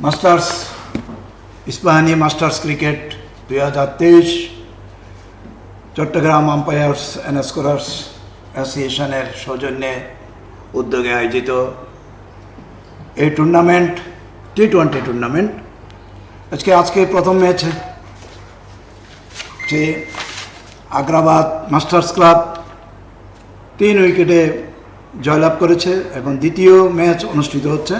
Masters Ispahani masters cricket 2023 Chattogram umpires and scorers অ্যাসোসিয়েশনের সৌজন্যে উদ্যোগে আয়োজিত এই টুর্নামেন্ট টি-20 টুর্নামেন্ট আজকে প্রথম ম্যাচ যে আগ্রাবাদ মাস্টার্স ক্লাব 3 উইকেটে জয়লাভ করেছে এবং দ্বিতীয় ম্যাচ অনুষ্ঠিত হচ্ছে।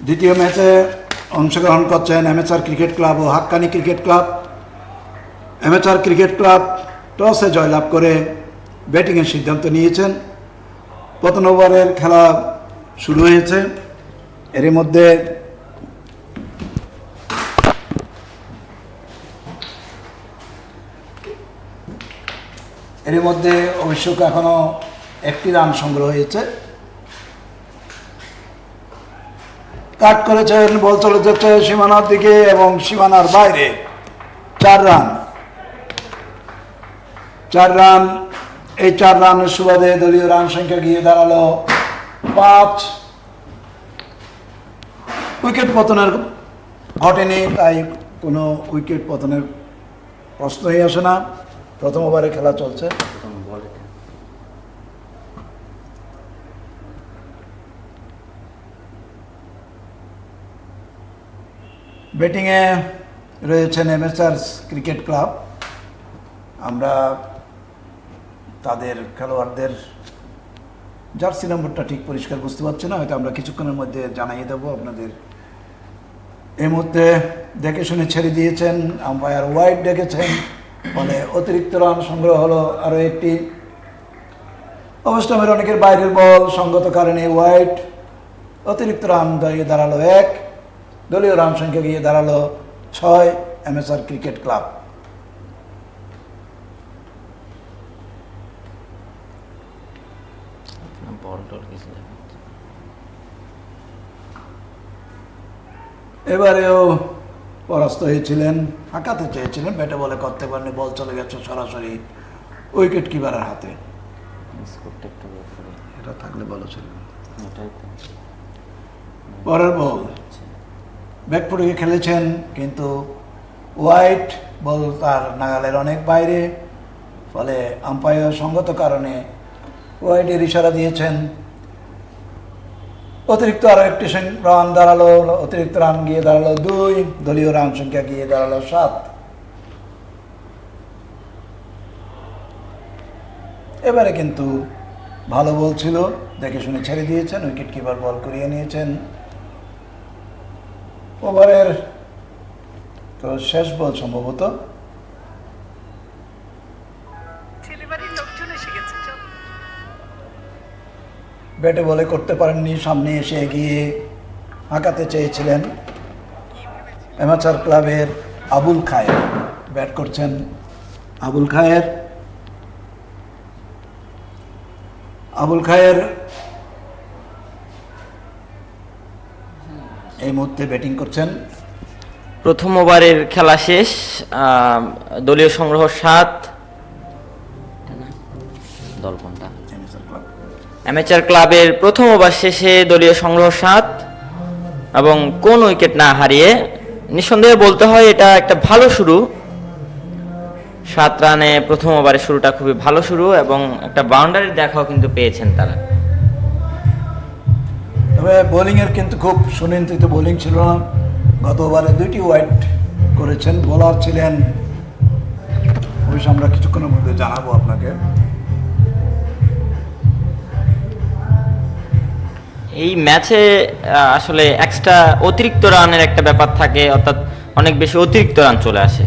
দ্বিতীয় ম্যাচে অংশগ্রহণ করছেন অ্যামেচার ক্রিকেট ক্লাব ও Haqqani cricket club. Amateur cricket club টসে জয়লাভ করে ব্যাটিংয়ের সিদ্ধান্ত নিয়েছেন। প্রথম ওভারের খেলা শুরু হয়েছে। এর মধ্যে অবশ্য এখনো 1টি রান সংগ্রহ হয়েছে। কাট করেছেন, বল চলে যাচ্ছে সীমানার দিকে এবং সীমানার বাইরে 4 রান। এই 4 রানের সুবাদে দলীয় রান সংখ্যা গিয়ে দাঁড়ালো 5। উইকেট পতনের ঘটেনি, তাই কোনো উইকেট পতনের প্রশ্নই আসে না। প্রথম ওভারে খেলা চলছে। ব্যাটিংয়ে রয়েছেন অ্যামেচার্স ক্রিকেট ক্লাব। আমরা তাদের খেলোয়াড়দের জার্সি নম্বরটা ঠিক পরিষ্কার বুঝতে পারছি না, হয়তো আমরা কিছুক্ষণের মধ্যে জানিয়ে দেবো আপনাদের। এই মুহূর্তে দেখে শুনে ছেড়ে দিয়েছেন, আম্পায়ার ওয়াইড ডেকেছেন, ফলে অতিরিক্ত রান সংগ্রহ হলো আরও 1টি। অবশ্য অনেকের বাইরের বল সঙ্গত কারণে ওয়াইড। অতিরিক্ত রান দাঁড়ালো 1। দলীয় রান সংখ্যা গিয়ে দাঁড়ালো 6। অ্যামেচার ক্রিকেট ক্লাব এবারেও পরাস্ত হয়েছিলেন, হাঁকাতে চেয়েছিলেন, ব্যাটে বলে করতে পারেনি, বল চলে গেছে সরাসরি উইকেট কিপারের হাতে। এটা থাকলে ভালো ছিল। পরের বল ব্যাকফুটে খেলেছেন, কিন্তু ওয়াইড বল তার নাগালের অনেক বাইরে, ফলে আম্পায়ার সঙ্গত কারণে ওয়াইডের ইশারা দিয়েছেন। অতিরিক্ত আরও 1টি রান দাঁড়ালো, অতিরিক্ত রান গিয়ে দাঁড়ালো 2। দলীয় রান সংখ্যা গিয়ে দাঁড়ালো 7। এবারে কিন্তু ভালো বল ছিল, দেখে শুনে ছেড়ে দিয়েছেন, উইকেট কিপার বল করিয়ে নিয়েছেন। ওভারের তো শেষ বল সম্ভবত। ব্যাটে বলে করতে পারেননি, সামনে এসে এগিয়ে হাঁকাতে চেয়েছিলেন। অ্যামেচার ক্লাবের আবুল খায়ের ব্যাট করছেন। আবুল খায়ের এই মুহূর্তে ব্যাটিং করছেন। প্রথম ওভারের খেলা শেষ, দলীয় সংগ্রহ 7। দল কোনটা? অ্যামেচার ক্লাবের প্রথম ওভার শেষে দলীয় সংগ্রহ 7 এবং কোন উইকেট না হারিয়ে নিঃসন্দেহে বলতে হয় এটা একটা ভালো শুরু। 7 রানে প্রথম ওভারের শুরুটা খুবই ভালো শুরু এবং একটা বাউন্ডারি দেখাও কিন্তু পেয়েছেন তারা। তবে বোলিংয়ের কিন্তু খুব সুনিয়ন্ত্রিত বোলিং ছিল না। গত ওভারে 2টি ওয়াইড করেছেন। বোলার ছিলেন, অবশ্য আমরা কিছুক্ষণের মধ্যে জানাবো আপনাকে। এই ম্যাচে আসলে এক্সট্রা অতিরিক্ত রানের একটা ব্যাপার থাকে, অর্থাৎ অনেক বেশি অতিরিক্ত রান চলে আসে,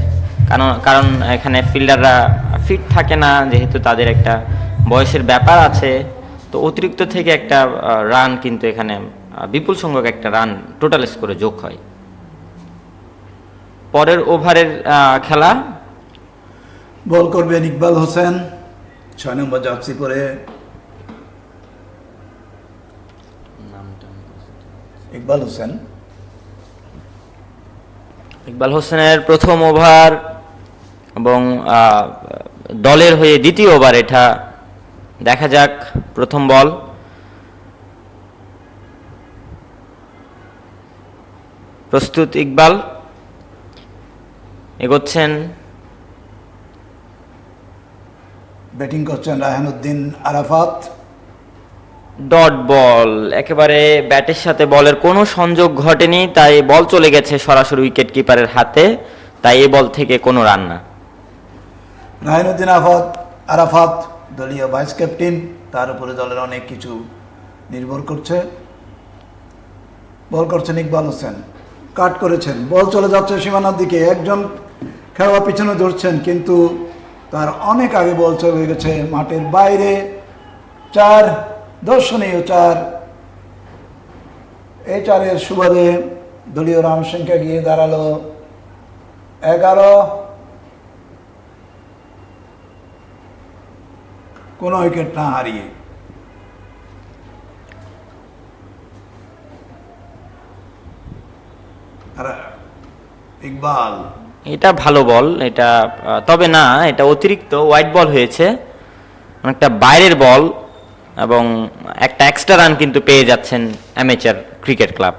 কারণ এখানে ফিল্ডাররা ফিট থাকে না, যেহেতু তাদের একটা বয়সের ব্যাপার আছে। তো অতিরিক্ত থেকে একটা রান কিন্তু এখানে বিপুল সংখ্যক একটা রান টোটাল স্কোরে যোগ হয়। পরের ওভারের খেলা বল করবেন ইকবাল হোসেন, 6 নম্বর জার্সি পরে। ইকবাল হোসেনের প্রথম ওভার এবং দলের হয়ে দ্বিতীয় ওভার। এটা দেখা যাক প্রথম বল। প্রস্তুত ইকবাল, এগোচ্ছেন। ব্যাটিং করছেন রায়হানুদ্দিন আরাফাত। ডট বল, একেবারে ব্যাটের সাথে বলের কোনো সংযোগ ঘটেনি, তাই বল চলে গেছে সরাসরি উইকেট কিপারের হাতে, তাই এই বল থেকে কোনো রান না। রায়হানুদ্দিন আরাফাত দলীয় ভাইস ক্যাপ্টেন, তার উপরে দলের অনেক কিছু নির্ভর করছে। বল করছেন ইকবাল হোসেন, কাট করেছেন, বল চলে যাচ্ছে সীমানার দিকে, একজন খেলোয়াড় পিছনে ধরছেন কিন্তু তার অনেক আগে বল চলে গেছে মাঠের বাইরে। 4, দর্শনীয় 4। এই 4-এর সুবাদে দলীয় রান সংখ্যা গিয়ে দাঁড়ালো 11। কোনো উইকেট না হারিয়ে। আর ইকবাল, এটা ভালো বল, এটা তবে না, এটা অতিরিক্ত হোয়াইট বল হয়েছে, অনেকটা বাইরের বল, এবং একটা এক্সট্রা রান কিন্তু পেয়ে যাচ্ছেন amateur cricket club.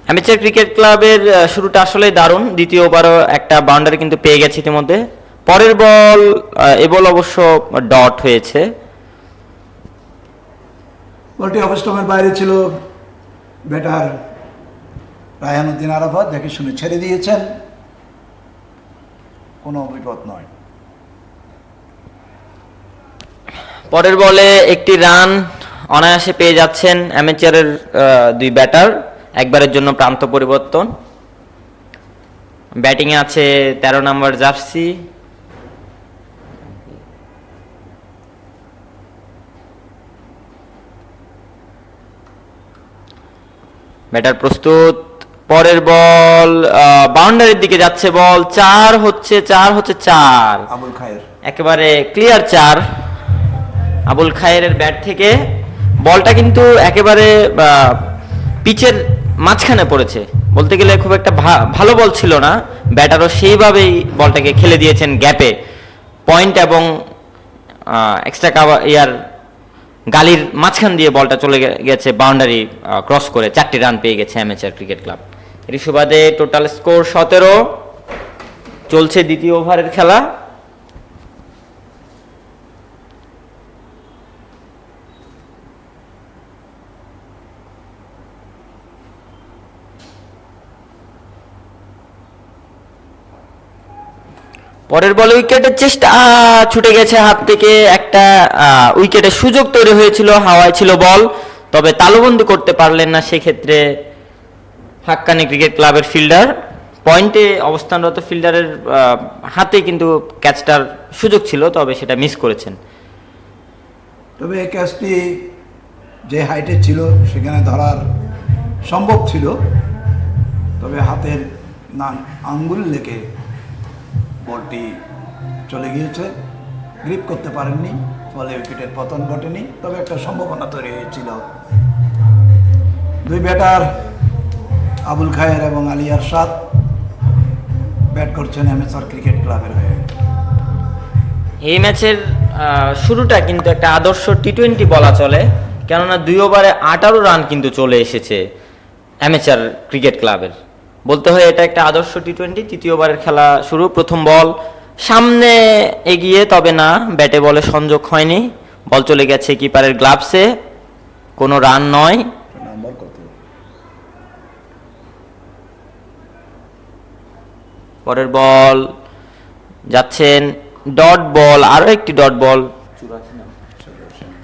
Amateur cricket ক্লাবের শুরুটা আসলে দারুণ, দ্বিতীয় ওভারও একটা বাউন্ডারি কিন্তু পেয়ে গেছে ইতিমধ্যে। পরের বল, এ বল অবশ্য ডট হয়েছে। বলটি অফ স্টম্পের বাইরে ছিল, ব্যাটার রায়হানুদ্দিন আরাফাত দেখে শুনে ছেড়ে দিয়েছেন, কোনো বিপদ নয়। পরের বলে একটি রান অনায়াসে পেয়ে যাচ্ছেন অ্যামেচারের দুই ব্যাটার, একবারের জন্য প্রান্ত পরিবর্তন। ব্যাটিংয়ে আছে 13 নম্বর জার্সি, ব্যাটার প্রস্তুত। পরের বল বাউন্ডারির দিকে যাচ্ছে, বল 4 হচ্ছে 4। আবুল খায়ের, একেবারে ক্লিয়ার 4 আবুল খায়েরের ব্যাট থেকে। বলটা কিন্তু একেবারে পিচের মাঝখানে পড়েছে, বলতে গেলে খুব একটা ভালো বল ছিল না, ব্যাটারও সেইভাবেই বলটাকে খেলে দিয়েছেন গ্যাপে। পয়েন্ট এবং এক্সট্রা কাভার গালির মাঝখান দিয়ে বলটা চলে গেছে বাউন্ডারি ক্রস করে, 4টি রান পেয়ে গেছে অ্যামেচার ক্রিকেট ক্লাব। এর সুবাদে টোটাল স্কোর 17। চলছে দ্বিতীয় ওভারের খেলা। পরের বলে উইকেটের চেষ্টা, ছুটে গেছে হাত থেকে, একটা উইকেটের সুযোগ তৈরি হয়েছিল, হাওয়ায় ছিল বল, তবে তালুবন্দী করতে পারলেন না, সেক্ষেত্রে হাক্কানি ক্রিকেট ক্লাবের ফিল্ডার। পয়েন্টে অবস্থানরত ফিল্ডারের হাতে কিন্তু ক্যাচটার সুযোগ ছিল, তবে সেটা মিস করেছেন। তবে এই ক্যাচটি যে হাইটে ছিল সেখানে ধরার সম্ভব ছিল, তবে হাতের আঙ্গুল লেগে বলটি চলে গিয়েছে, গ্রিপ করতে পারেননি, ফলে উইকেটের পতন ঘটেনি, তবে একটা সম্ভাবনা তৈরি হয়েছিল। দুই ব্যাটার আবুল খায়ের এবং আলী আরশাদ ব্যাট করছেন অ্যামেচার ক্রিকেট ক্লাবের হয়ে। এই ম্যাচের শুরুটা কিন্তু একটা আদর্শ টি-20 বলা চলে, কেননা 2 ওভারে 18 রান কিন্তু চলে এসেছে অ্যামেচার ক্রিকেট ক্লাবের। বলতে হয় এটা একটা আদর্শ টি-20। তৃতীয় ওভারের খেলা শুরু। প্রথম বল সামনে এগিয়ে, তবে না, ব্যাটে বলে সংযোগ হয়নি, বল চলে গেছে কিপারের গ্লাভসে, কোনো রান নয়। নাম্বার কত? পরের বল যাচ্ছেন ডট বল, আরো একটি ডট বল।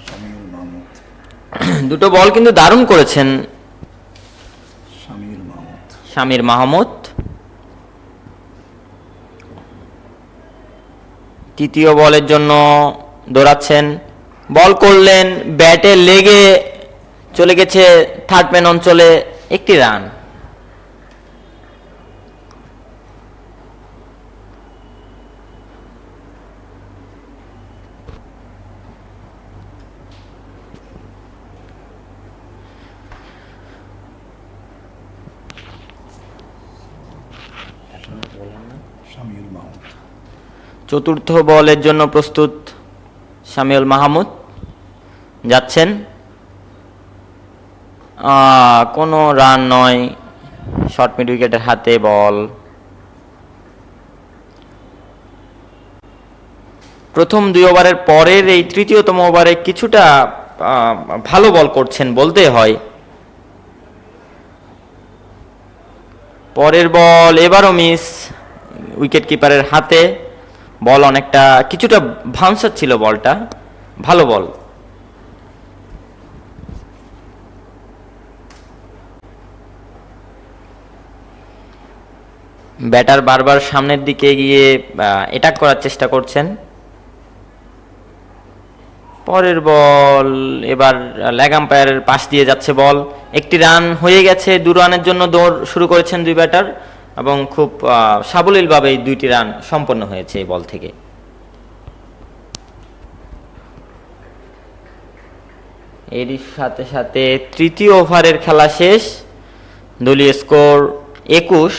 শামিউল মাহমুদ, দুটো বল কিন্তু দারুণ করেছেন শামির মাহমুদ। তৃতীয় বলের জন্য দৌড়াচ্ছেন, বল করলেন, ব্যাটে লেগে চলে গেছে থার্ড ম্যান অঞ্চলে, একটি রান। চতুর্থ বলের জন্য প্রস্তুত শামিউল মাহমুদ, যাচ্ছেন, কোনো রান নয়, শর্ট মিড উইকেটের হাতে বল। প্রথম 2 ওভারের পরের এই তৃতীয়তম ওভারে কিছুটা ভালো বল করছেন বলতে হয়। পরের বল এবারও মিস, উইকেট কিপারের হাতে। বল অনেকটা কিছুটা ভাউন্সার ছিল বলটা, ভালো বল। ব্যাটার বারবার সামনের দিকে গিয়ে অ্যাটাক করার চেষ্টা করছেন। পরের বল এবার লেগ আম্পায়ারের পাশ দিয়ে যাচ্ছে বল। একটি রান হয়ে গেছে, 2 রানের জন্য দৌড় শুরু করেছেন 2 ব্যাটার এবং খুব সাবলীলভাবে 2টি রান সম্পন্ন হয়েছে এই বল থেকে। এরই সাথে সাথে তৃতীয় ওভারের খেলা শেষ, দলীয় স্কোর 21।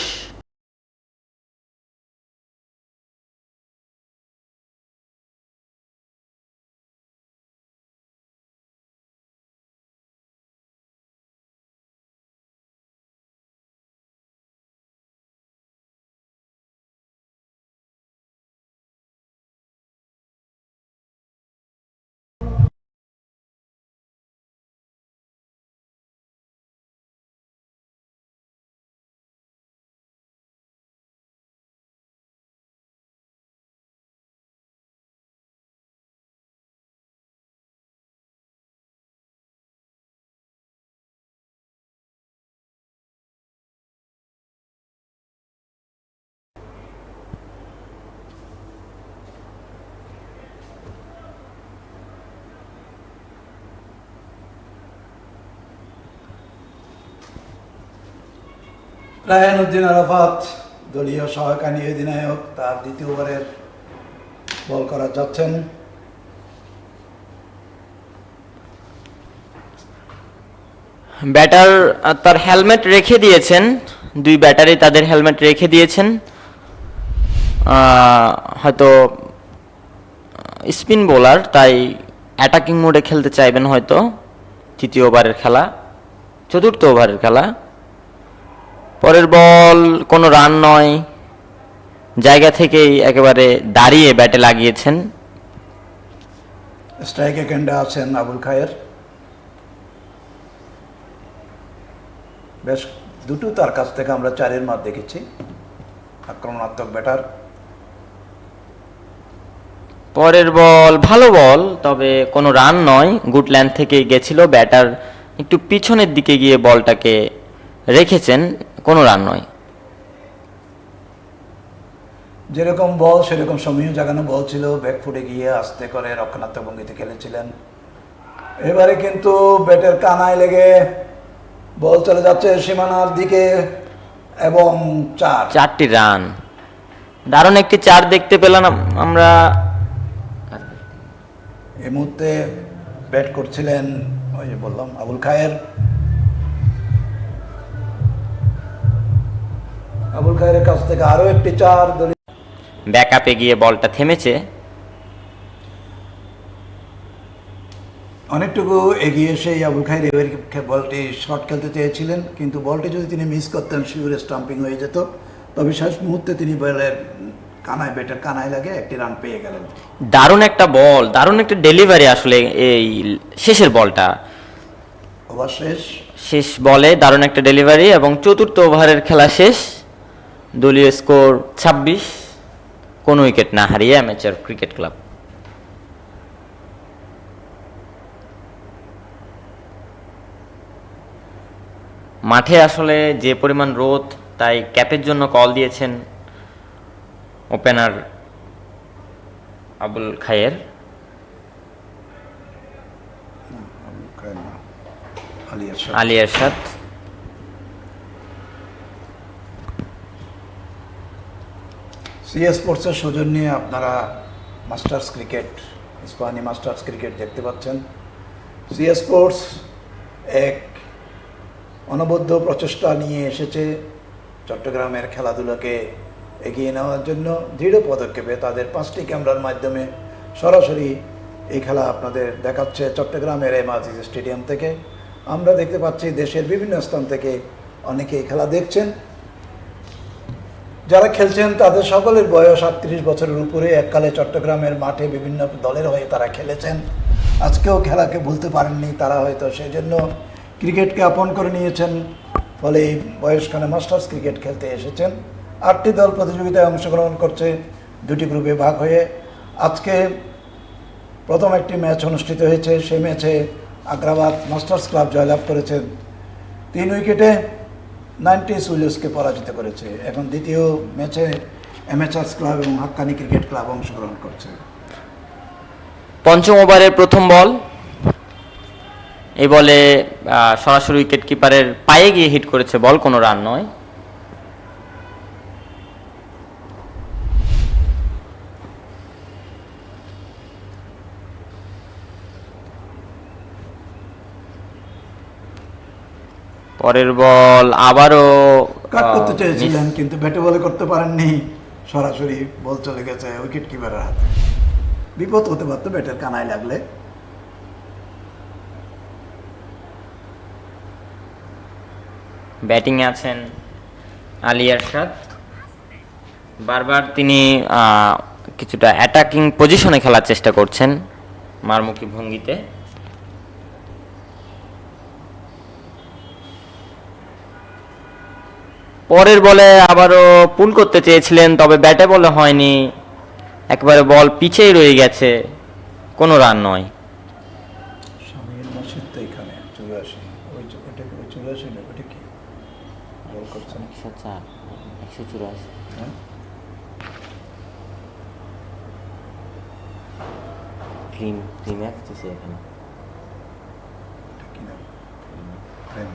রায়হান উদ্দিন আরাফাত দলীয় সহকারী অধিনায়ক তার দ্বিতীয় ওভারের বল করা যাচ্ছেন। ব্যাটার তার হেলমেট রেখে দিয়েছেন, 2 ব্যাটারই তাদের হেলমেট রেখে দিয়েছেন। হয়তো স্পিন বোলার, তাই অ্যাটাকিং মোডে খেলতে চাইবেন হয়তো। তৃতীয় ওভারের খেলা, 4র্থ ওভারের খেলা। পরের বল কোনো রান নয়, জায়গা থেকেই একেবারে দাঁড়িয়ে ব্যাটে লাগিয়েছেন। স্ট্রাইকে ক্যান্ডে আছেন আবুল খায়ের। বেশ দুটো তার কাছ থেকে আমরা 4-এর মার দেখেছি, আক্রমণাত্মক ব্যাটার। পরের বল ভালো বল, তবে কোনো রান নয়, গুড ল্যান্ড থেকে গেছিল। ব্যাটার একটু পিছনের দিকে গিয়ে বলটাকে রেখেছেন, কোনো রান নয়। যেরকম বল সেরকম সময় জাগানো বল ছিল, ব্যাকফুটে গিয়ে আস্তে করে রক্ষণাত্মক ভঙ্গিতে খেলেছিলেন। এবারে কিন্তু ব্যাটের কানায় লেগে বল চলে যাচ্ছে সীমানার দিকে এবং 4টি রান, দারুণ একটি 4 দেখতে পেলাম আমরা। এই মুহূর্তে ব্যাট করছিলেন ওই যে বললাম আবুল খায়ের। আবুল খায়ের কাছ থেকে আরো একটি 4 দলীয়। ব্যাকআপে গিয়ে বলটা থেমেছে। অনেকটুকু এগিয়ে এসে আবুল খায়ের এবার বলটি শর্ট খেলতে চেয়েছিলেন, কিন্তু বলটি যদি তিনি মিস করতেন শিওরে স্টাম্পিং হয়ে যেত। তবে শেষ মুহূর্তে তিনি বলের কানায়, ব্যাটের কানায় লাগে একটি রান পেয়ে গেলেন। দারুণ একটা বল, দারুণ একটা ডেলিভারি আসলে এই শেষের বলটা। ওভার শেষ বলে দারুণ একটা ডেলিভারি এবং 4র্থ ওভারের খেলা শেষ, দলীয় স্কোর 26, কোনো উইকেট না হারিয়ে অ্যামেচার ক্রিকেট ক্লাব। মাঠে আসলে যে পরিমাণ রোদ, তাই ক্যাপের জন্য কল দিয়েছেন ওপেনার আবুল খায়ের। আলী এরশাদ। সিএস স্পোর্টসের সৌজন্যে আপনারা masters cricket, Ispahani masters cricket দেখতে পাচ্ছেন। সিএস স্পোর্টস এক অনবদ্য প্রচেষ্টা নিয়ে এসেছে চট্টগ্রামের খেলাধুলাকে এগিয়ে নেওয়ার জন্য। দৃঢ় পদক্ষেপে তাদের 5টি ক্যামেরার মাধ্যমে সরাসরি এই খেলা আপনাদের দেখাচ্ছে চট্টগ্রামের এম আজিজ স্টেডিয়াম থেকে। আমরা দেখতে পাচ্ছি দেশের বিভিন্ন স্থান থেকে অনেকে এই খেলা দেখছেন। যারা খেলছেন তাদের সকলের বয়স 38 বছরের উপরে। এককালে চট্টগ্রামের মাঠে বিভিন্ন দলের হয়ে তারা খেলেছেন। আজকেও খেলাকে ভুলতে পারেননি তারা, হয়তো সেই জন্য ক্রিকেটকে আপন করে নিয়েছেন। ফলে এই বয়সখানে মাস্টার্স ক্রিকেট খেলতে এসেছেন। 8টি দল প্রতিযোগিতায় অংশগ্রহণ করছে 2টি গ্রুপে ভাগ হয়ে। আজকে প্রথম একটি ম্যাচ অনুষ্ঠিত হয়েছে। সেই ম্যাচে আগ্রাবাদ মাস্টার্স ক্লাব জয়লাভ করেছে 3 উইকেটে, 90s উইলিয়ার্সকে পরাজিত করেছে। এখন দ্বিতীয় ম্যাচে অ্যামেচার্স ক্লাব এবং হাক্কানি ক্রিকেট ক্লাব অংশগ্রহণ করছে। পঞ্চম ওভারের প্রথম বল, এই বলে সরাসরি উইকেট কিপারের পায়ে গিয়ে হিট করেছে বল, কোনো রান নয়। পরের বল আবারও কাট করতে চেয়েছিলেন কিন্তু ব্যাটে বলে করতে পারেননি, সরাসরি বল চলে গেছে উইকেট কিপারের হাতে। বিপদ হতে পারতো ব্যাটের কানায় লাগলে। ব্যাটিংয়ে আছেন আলী আরশাদ। বারবার তিনি কিছুটা অ্যাটাকিং পজিশনে খেলার চেষ্টা করছেন মারমুখী ভঙ্গিতে। পরের বলে আবারও পুল করতে চেয়েছিলেন, তবে ব্যাটে বলে হয়নি, একেবারে বল পিছেই রয়ে গেছে, কোনো রান নয়। স্বামীর মসজিদ তো এখানে 84, ওই 84 না, ওইটা কি বল করছেন? 104, 184। হ্যাঁ, ক্রিম আসতেছে এখানে। এটা কি নাম?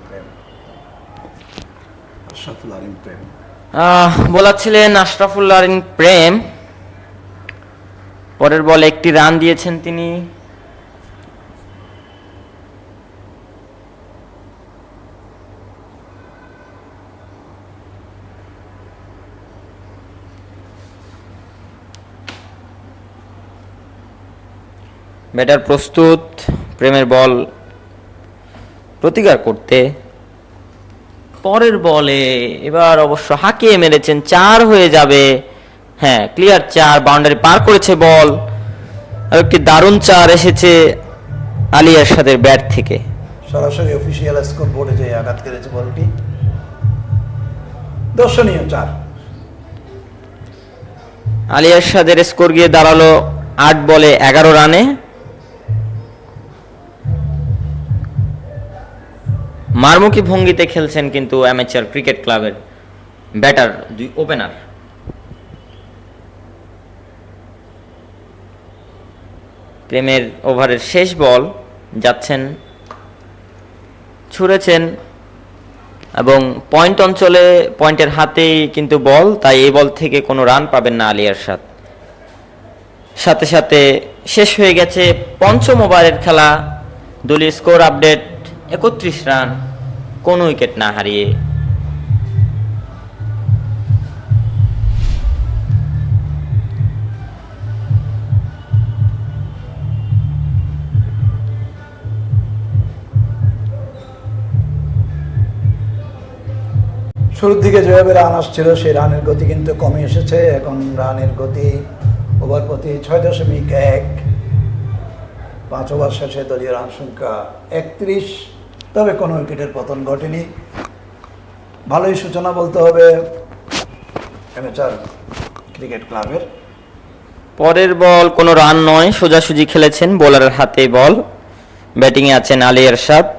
প্রেম আশরাফুল আরিম প্রেম। বলাচ্ছিলেন আশরাফুল আরিম প্রেম। পরের বলে একটি রান দিয়েছেন তিনি। ব্যাটার প্রস্তুত প্রেমের বল প্রতিকার করতে। পরের বলে এবার অবশ্য হাঁকিয়ে মেরেছেন, 4 হয়ে যাবে। হ্যাঁ, ক্লিয়ার 4, বাউন্ডারি পার করেছে বল। আর একটি দারুণ 4 এসেছে আলী আরশাদের ব্যাট থেকে। সরাসরি অফিসিয়াল স্কোর বোর্ডে যে আঘাত করেছে বলটি, দর্শনীয় 4। আলী আরশাদের স্কোর গিয়ে দাঁড়ালো 8 বলে 11 রানে। মারমুখী ভঙ্গিতে খেলছেন কিন্তু অ্যামেচার ক্রিকেট ক্লাবের ব্যাটার 2 ওপেনার। প্রেমের ওভারের শেষ বল যাচ্ছেন, ছুঁড়েছেন এবং পয়েন্ট অঞ্চলে পয়েন্টের হাতেই কিন্তু বল, তাই এই বল থেকে কোনো রান পাবেন না আলী আরশাদ। সাথে সাথে শেষ হয়ে গেছে পঞ্চম ওভারের খেলা। দলীয় স্কোর আপডেট 31 রান, কোনো উইকেট না হারিয়ে। শুরুর দিকে যেভাবে রান আসছিল সেই রানের গতি কিন্তু কমে এসেছে। এখন রানের গতি ওভার প্রতি 6.1। 5 ওভার শেষে দলীয় রান সংখ্যা 31, তবে কোনো উইকেটের পতন ঘটেনি। ভালোই সূচনা বলতে হবে অ্যামেচার ক্রিকেট ক্লাবের। পরের বল কোনো রান নয়, সোজাসুজি খেলেছেন, বোলারের হাতে বল। ব্যাটিংয়ে আছেন আলী আরশাদ।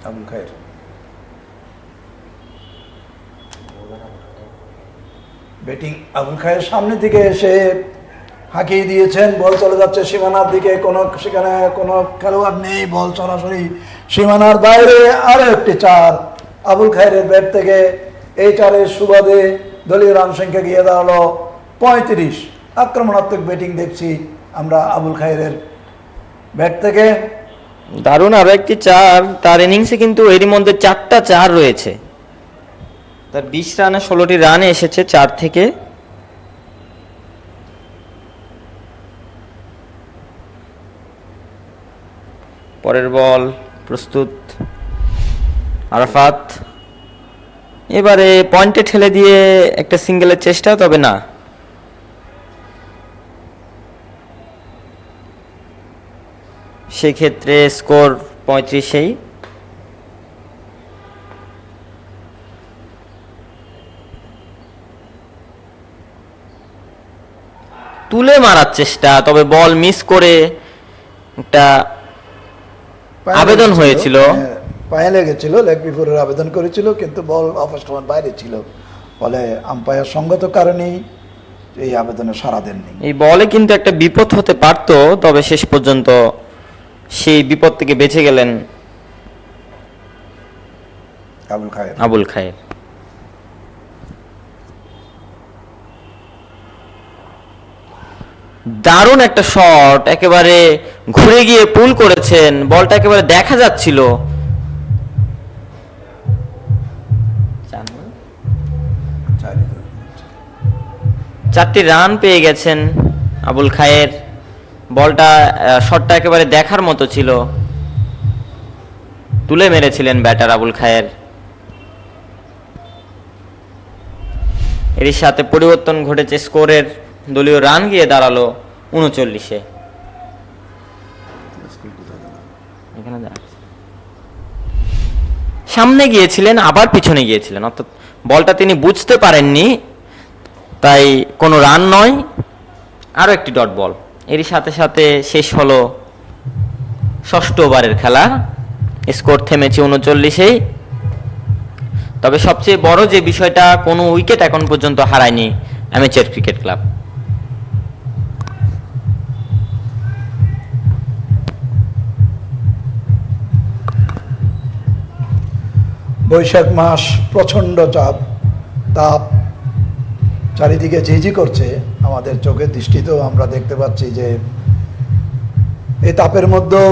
আবুল খায়ের ব্যাটিং, আবুল খায়ের সামনে দিকে এসে হাঁকিয়ে দিয়েছেন, বল চলে যাচ্ছে সীমানার দিকে, সেখানে কোনো খেলোয়াড় নেই, বল সরাসরি সীমানার বাইরে। আরো একটি 4 আবুল খায়েরের ব্যাট থেকে। এই 4-এর সুবাদে দলীয় রান সংখ্যা গিয়ে দাঁড়ালো 35। আক্রমণাত্মক ব্যাটিং দেখছি আমরা আবুল খায়েরের ব্যাট থেকে। দারুণ আরো একটি 4 তার ইনিংসে, কিন্তু এরই মধ্যে 4টা 4 রয়েছে। তার 20 রানে 16টি রান এসেছে 4 থেকে। পরের বল প্রস্তুত আরাফাত, এবারে পয়েন্টে ঠেলে দিয়ে একটা সিঙ্গেলের চেষ্টা, তবে না। সেক্ষেত্রে স্কোর 35-এই। তুলে মারার চেষ্টা, তবে বল মিস করে একটা আবেদন হয়েছিল। পায়ে লেগেছিল, লেগ বিফোরের আবেদন করেছিল, কিন্তু বল অফ স্টোন বাইরে ছিল, ফলে আম্পায়ার সঙ্গত কারণেই এই আবেদনে সাড়া দেননি। এই বলে কিন্তু একটা বিপদ হতে পারতো, তবে শেষ পর্যন্ত সেই বিপদ থেকে বেঁচে গেলেন আবুল খায়ের। দারুণ একটা শট, একেবারে ঘুরে গিয়ে পুল করেছেন, বলটা একেবারে দেখা যাচ্ছিল। চারটি রান পেয়ে গেছেন আবুল খায়ের। বলটা শটটা একেবারে দেখার মতো ছিল, তুলে মেরেছিলেন ব্যাটার আবুল খায়ের। এর সাথে পরিবর্তন ঘটেছে স্কোরের, দলীয় রান গিয়ে দাঁড়ালো 39-এ। সামনে গিয়েছিলেন আবার পিছনে গিয়েছিলেন, অর্থাৎ বলটা তিনি বুঝতে পারেননি, তাই কোনো রান নয়, আরও একটি ডট বল। এরই সাথে সাথে শেষ হলো ষষ্ঠ ওভারের খেলা, স্কোর থেমেছে 39-এই। তবে সবচেয়ে বড় যে বিষয়টা, কোনো উইকেট এখন পর্যন্ত হারায়নি অ্যামেচার ক্রিকেট ক্লাব। বৈশাখ মাস, প্রচণ্ড তাপ চারিদিকে ঝিঝি করছে। আমাদের চোখের দৃষ্টিতেও আমরা দেখতে পাচ্ছি যে এই তাপের মধ্যেও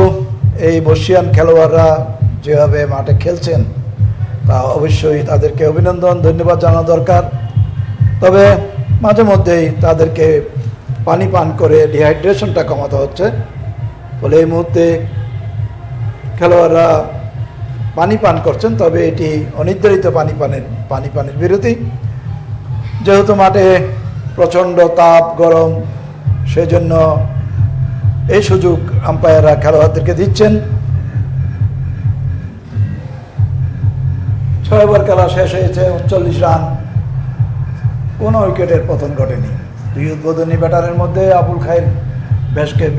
এই বর্ষিয়ান খেলোয়াড়রা যেভাবে মাঠে খেলছেন, তা অবশ্যই তাদেরকে অভিনন্দন, ধন্যবাদ জানানো দরকার। তবে মাঝে মধ্যেই তাদেরকে পানি পান করে ডিহাইড্রেশনটা কমাতে হচ্ছে, ফলে এই মুহূর্তে খেলোয়াড়রা পানি পান করছেন, তবে এটি অনির্ধারিত পানি পানের বিরতি। যেহেতু মাঠে প্রচণ্ড তাপ, গরম, সেজন্য এই সুযোগ আম্পায়াররা খেলোয়াড়দেরকে দিচ্ছেন। 6 ওভার খেলা শেষ হয়েছে, 39 রান, কোনো উইকেটের পতন ঘটেনি। দুই উদ্বোধনী ব্যাটারের মধ্যে আবুল খায়ের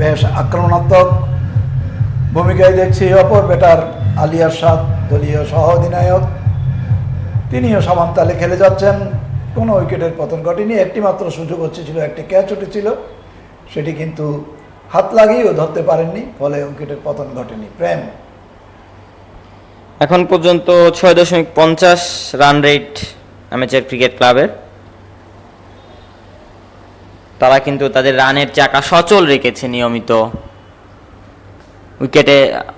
বেশ আক্রমণাত্মক ভূমিকায় দেখছি। অপর ব্যাটার আলী আরশাদ, দলীয় সহ অধিনায়ক, তিনিও সমান তালে খেলে যাচ্ছেন, কোনো উইকেটের পতন ঘটেনি। একটি মাত্র সুযোগ ছিল, একটি ক্যাচ উঠেছিল, সেটি কিন্তু হাত লাগিয়েও ধরতে পারেননি, ফলে উইকেটের পতন ঘটেনি। প্রেম এখন পর্যন্ত 6.50 রান রেট অ্যামেচার ক্রিকেট ক্লাবের। তারা কিন্তু তাদের রানের চাকা সচল রেখেছে নিয়মিত। উইকেটে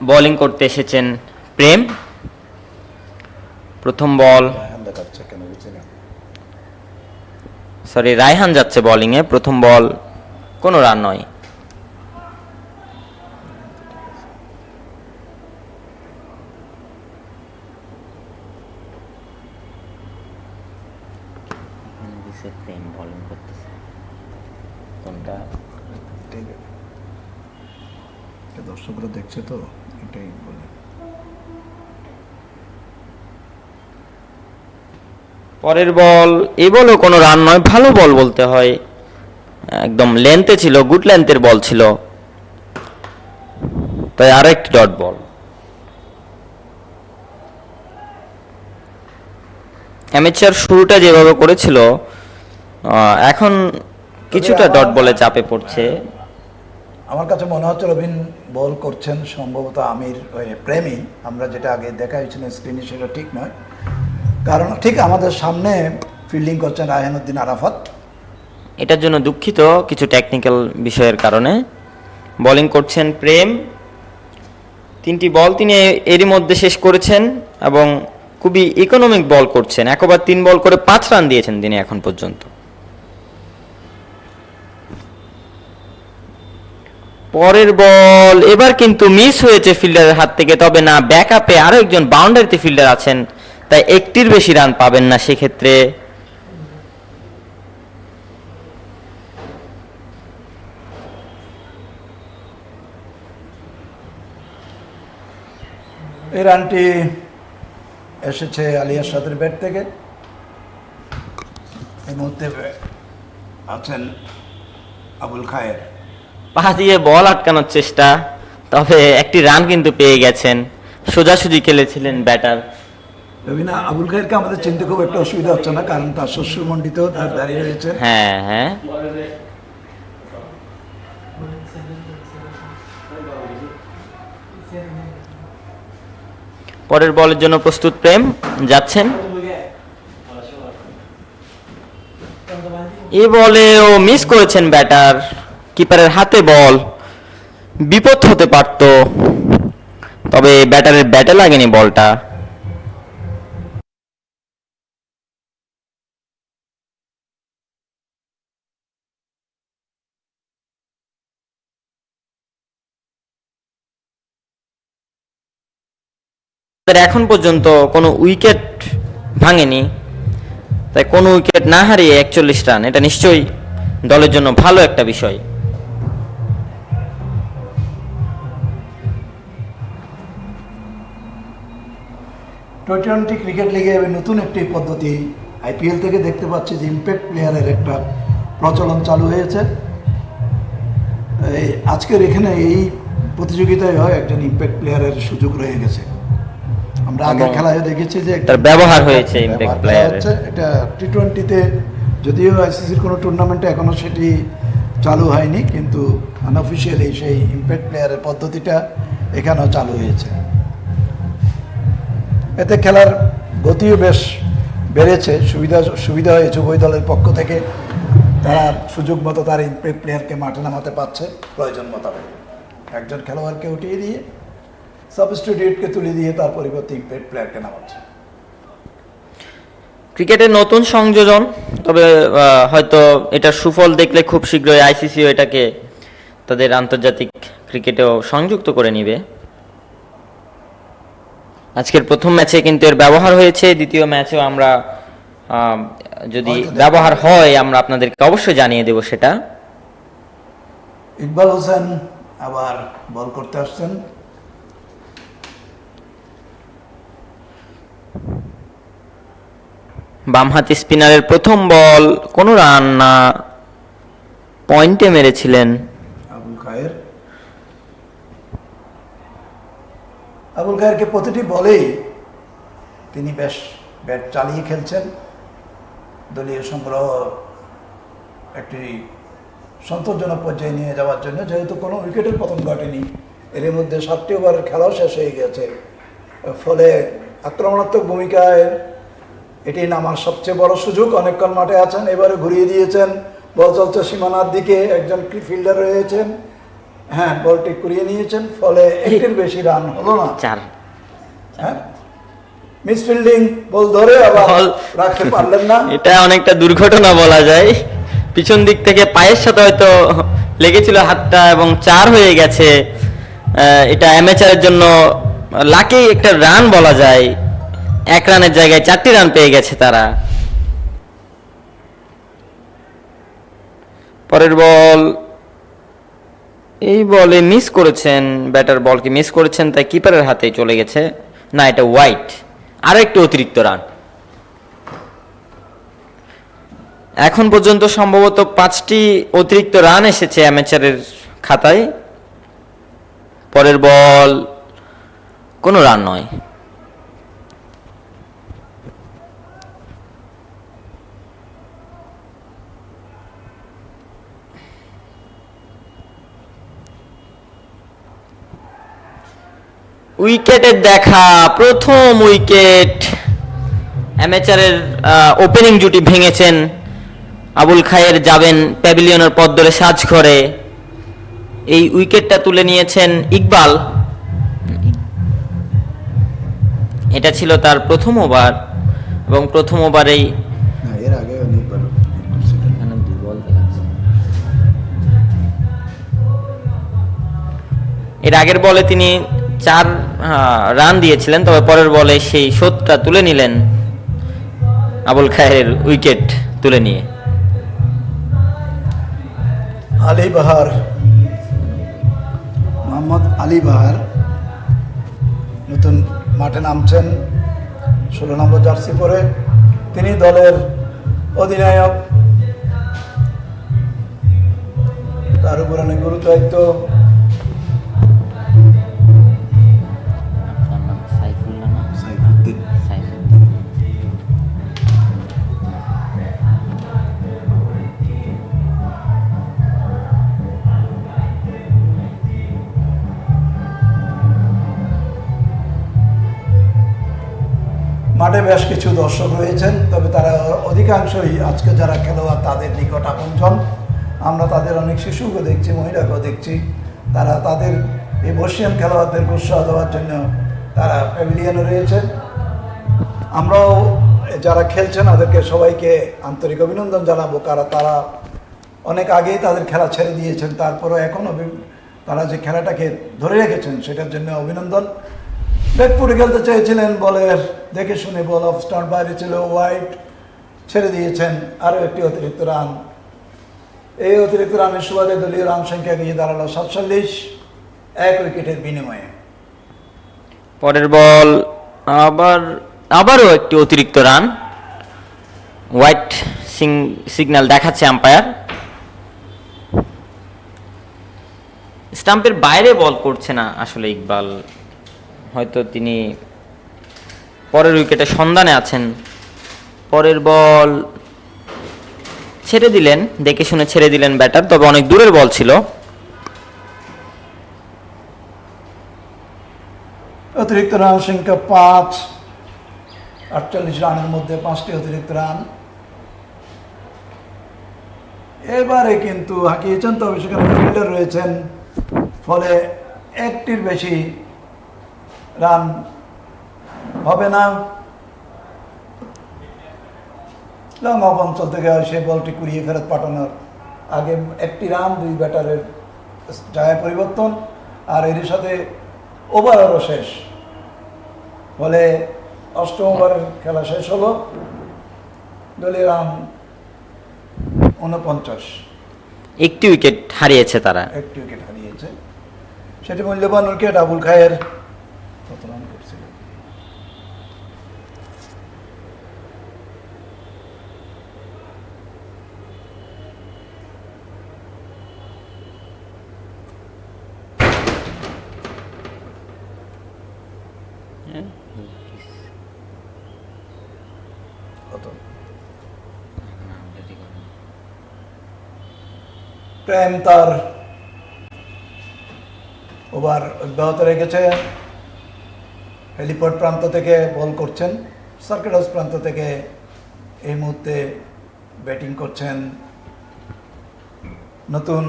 বোলিং করতে এসেছেন প্রেম। প্রথম বল, রায়হান যাচ্ছে বোলিংয়ে। প্রথম বল, কোনো রান নয়। প্রেম বোলিং করতেছে, কোনটা দর্শকরা দেখছে, তো এটাই বলে। পরের বল, এই বলও কোনো রান নয়, ভালো বল বলতে হয়, একদম লেন্থে ছিল, গুড লেন্থের বল ছিল, তাই আরো একটি ডট বল। অ্যামেচার শুরুটা যেভাবে করেছিল, এখন কিছুটা ডট বলে চাপে পড়ছে। আমার কাছে মনে হচ্ছে রবিন বল করছেন, সম্ভবত আমির প্রেমী। আমরা যেটা আগে দেখা হয়েছিল স্ক্রিনে, সেটা ঠিক নয়, কারণ ঠিক আমাদের সামনে ফিল্ডিং করছেন রায়হানুদ্দিন আরাফাত। এটার জন্য দুঃখিত, কিছু টেকনিক্যাল বিষয়ের কারণে। বোলিং করছেন প্রেম। 3টি বল তিনি এরই মধ্যে শেষ করেছেন এবং খুবই ইকোনমিক বল করছেন। 1 ওভার 3 বল করে 5 রান দিয়েছেন তিনি এখন পর্যন্ত। পরের বল এবার কিন্তু মিস হয়েছে ফিল্ডারের হাত থেকে, তবে না, ব্যাকআপে আরো একজন বাউন্ডারিতে ফিল্ডার আছেন, তাই একটির বেশি রান পাবেন না সেক্ষেত্রে। এই রানটি এসেছে আলী আরশাদের ব্যাট থেকে। এই মুহূর্তে আছেন আবুল খায়ের। পা দিয়ে বল আটকানোর চেষ্টা, তবে একটি রান কিন্তু পেয়ে গেছেন। সোজাসুজি খেলেছিলেন ব্যাটার। রবিনা, আবুল খায়েরকে আমাদের চিনতে খুব একটা অসুবিধা হচ্ছে না, কারণ তার শ্বশুরমণ্ডিতেও তার দাঁড়িয়ে রয়েছে। হ্যাঁ হ্যাঁ, পরের বলের জন্য প্রস্তুত প্রেম, যাচ্ছেন। এই বলেও মিস করেছেন ব্যাটার, কিপারের হাতে বল, বিপদ হতে পারত, তবে ব্যাটারের ব্যাটে লাগেনি বলটা। এখন পর্যন্ত কোনো উইকেট ভাঙেনি, তাই কোনো উইকেট না হারিয়ে 41 রান, এটা নিশ্চয়ই দলের জন্য ভালো একটা বিষয়। টি-টোয়েন্টি ক্রিকেট লিগে নতুন একটি পদ্ধতি আইপিএল থেকে দেখতে পাচ্ছি যে ইম্প্যাক্ট প্লেয়ারের একটা প্রচলন চালু হয়েছে। এই আজকের এখানে এই প্রতিযোগিতায় হয় একজন ইম্প্যাক্ট প্লেয়ারের সুযোগ রয়ে গেছে। আমরা আগের খেলায় দেখেছি যে তার ব্যবহার হয়েছে ইম্প্যাক্ট প্লেয়ারের। এটা টি-টোয়েন্টিতে, যদিও আইসিসির কোনো টুর্নামেন্টে এখনো সেটি চালু হয়নি, কিন্তু আনঅফিসিয়ালি সেই ইম্প্যাক্ট প্লেয়ারের পদ্ধতিটা এখানেও চালু হয়েছে। এতে খেলার গতিও বেশ বেড়েছে, সুবিধা হয়েছে উভয় দলের পক্ষ থেকে। তারা সুযোগ মতো তার ইম্প্যাক্ট প্লেয়ারকে মাঠে নামাতে পারছে প্রয়োজন মোতাবেক। একজন খেলোয়াড়কে উঠিয়ে দিয়ে সাবস্টিটিউটকে তুলে দিয়ে তার পরিবর্তে ইম্প্যাক্ট প্লেয়ারকে নামাচ্ছে। ক্রিকেটের নতুন সংযোজন, তবে হয়তো এটার সুফল দেখলে খুব শীঘ্রই আইসিসিও এটাকে তাদের আন্তর্জাতিক ক্রিকেটেও সংযুক্ত করে নিবে। আজকের প্রথম ম্যাচে কিন্তু এর ব্যবহার হয়েছে, দ্বিতীয় ম্যাচেও আমরা যদি ব্যবহার হয় আমরা আপনাদেরকে অবশ্যই জানিয়ে দেব সেটা। ইকবাল হোসেন আবার বল করতে আসছেন। বামহাতি স্পিনারের প্রথম বল, কোনো রান না, পয়েন্টে মেরেছিলেন আবুল খায়ের। আবুল খায়েরকে প্রতিটি বলেই তিনি বেশ ব্যাট চালিয়ে খেলছেন। দলীয় সংগ্রহ একটি সন্তোষজনক পর্যায়ে নিয়ে যাওয়ার জন্য, যেহেতু কোনো উইকেটের পতন ঘটেনি, এর মধ্যে 7টি ওভারের খেলাও শেষ হয়ে গেছে, ফলে আক্রমণাত্মক ভূমিকায় এটি নামার সবচেয়ে বড় সুযোগ। অনেকক্ষণ মাঠে আছেন, এবারে ঘুরিয়ে দিয়েছেন, বল চলছে সীমানার দিকে, একজন ফিল্ডার রয়েছেন, হ্যাঁ বলটি ঘুরিয়ে নিয়েছেন, ফলে একটির বেশি রান হলো না। 4। হ্যাঁ, মিসফিল্ডিং, বল ধরে আবার রাখতে পারলেন না। এটা অনেকটা দুর্ঘটনা বলা যায়, পিছন দিক থেকে পায়ের সাথে হয়তো লেগেছিল হাতটা এবং 4 হয়ে গেছে। এটা অ্যামেচারের জন্য লাকি একটা রান বলা যায়, 1 রানের জায়গায় 4টি রান পেয়ে গেছে তারা। পরের বল, এই বলে মিস করেছেন ব্যাটার, বলকে মিস করেছেন, তাই কিপারের হাতেই চলে গেছে। না, এটা ওয়াইড, আরো একটু অতিরিক্ত রান। এখন পর্যন্ত সম্ভবত 5টি অতিরিক্ত রান এসেছে অ্যামেচারের খাতায়। পরের বল, কোনো রান নয়। উইকেটের দেখা, প্রথম উইকেট। অ্যামেচারের ওপেনিং জুটি ভেঙেছেন আবুল খায়ের, যাবেন প্যাভিলিয়নের পথ ধরে সাজঘরে। এই উইকেটটা তুলে নিয়েছেন ইকবাল। এটা ছিল তার প্রথম ওভার, এবং প্রথম ওভারেই এর আগে অনেকবার এর আগের বলে তিনি 4 রান দিয়েছিলেন, তবে পরের বলে সেই শোধটা তুলে নিলেন আবুল খায়ের উইকেট তুলে নিয়ে। আলী বাহার, মোহাম্মদ আলী বাহার নতুন মাঠে নামছেন 16 নম্বর জার্সি পরে। তিনি দলের অধিনায়ক, তার উপর অনেক গুরুত্ব দায়িত্ব। সাইফুদ্দিন মাঠে বেশ কিছু দর্শক রয়েছেন, তবে তারা অধিকাংশই আজকে যারা খেলোয়াড় তাদের নিকট আপনজন। আমরা তাদের অনেক শিশুকে দেখছি, মহিলাকেও দেখছি। তারা তাদের এই বর্ষিয়ান খেলোয়াড়দের উৎসাহ দেওয়ার জন্য তারা প্যাভিলিয়নে রয়েছে। আমরাও যারা খেলছেন তাদেরকে সবাইকে আন্তরিক অভিনন্দন জানাবো, কারণ তারা অনেক আগেই তাদের খেলা ছেড়ে দিয়েছেন, তারপরও এখনও তারা যে খেলাটাকে ধরে রেখেছেন সেটার জন্য অভিনন্দন। ব্যাকফুটে খেলতে চেয়েছিলেন, বলের দেখে শুনে বল অফ স্টাম্প বাইরে ছিল, ওয়াইড ছেড়ে দিয়েছেন। আরও একটি অতিরিক্ত রান, এই অতিরিক্ত রানের সুবাদে দলীয় রান সংখ্যা গিয়ে দাঁড়ালো 47, 1 উইকেটের বিনিময়ে। পরের বল আবারও একটি অতিরিক্ত রান, হোয়াইট সিগন্যাল দেখাচ্ছে আম্পায়ার। স্টাম্পের বাইরে বল করছে না আসলে ইকবাল, হয়তো তিনি পরের উইকেটে সন্ধানে আছেন। পরের বল ছেড়ে দিলেন, দেখে শুনে ছেড়ে দিলেন ব্যাটার, তবে অনেক দূরের বল ছিল। অতিরিক্ত রান সংখ্যা 5, 48 রানের মধ্যে 5টি অতিরিক্ত রান। এবারে কিন্তু হাঁকিয়েছেন, তবে সেখানে ফিল্ডার রয়েছেন, ফলে একটির বেশি রান হবে না। লং অফ অঞ্চল থেকে সেই বলটি কুড়িয়ে ফেরত পাঠানোর আগে একটি রান, 2 ব্যাটারের জায়গা পরিবর্তন, আর এর সাথে ওভারও শেষ, ফলে 8ম ওভারের খেলা শেষ হলো। দলীয় রান 49, একটি উইকেট হারিয়েছে তারা। একটি উইকেট হারিয়েছে, সেটি মূল্যবান উইকেট। আবুল খায়ের কত রান করছিল? কত? প্রেম তার ওভার অব্যাহত রেখেছে। হেলিপ্যাড প্রান্ত থেকে বল করছেন, সার্কিট হাউস প্রান্ত থেকে এই মুহূর্তে ব্যাটিং করছেন নতুন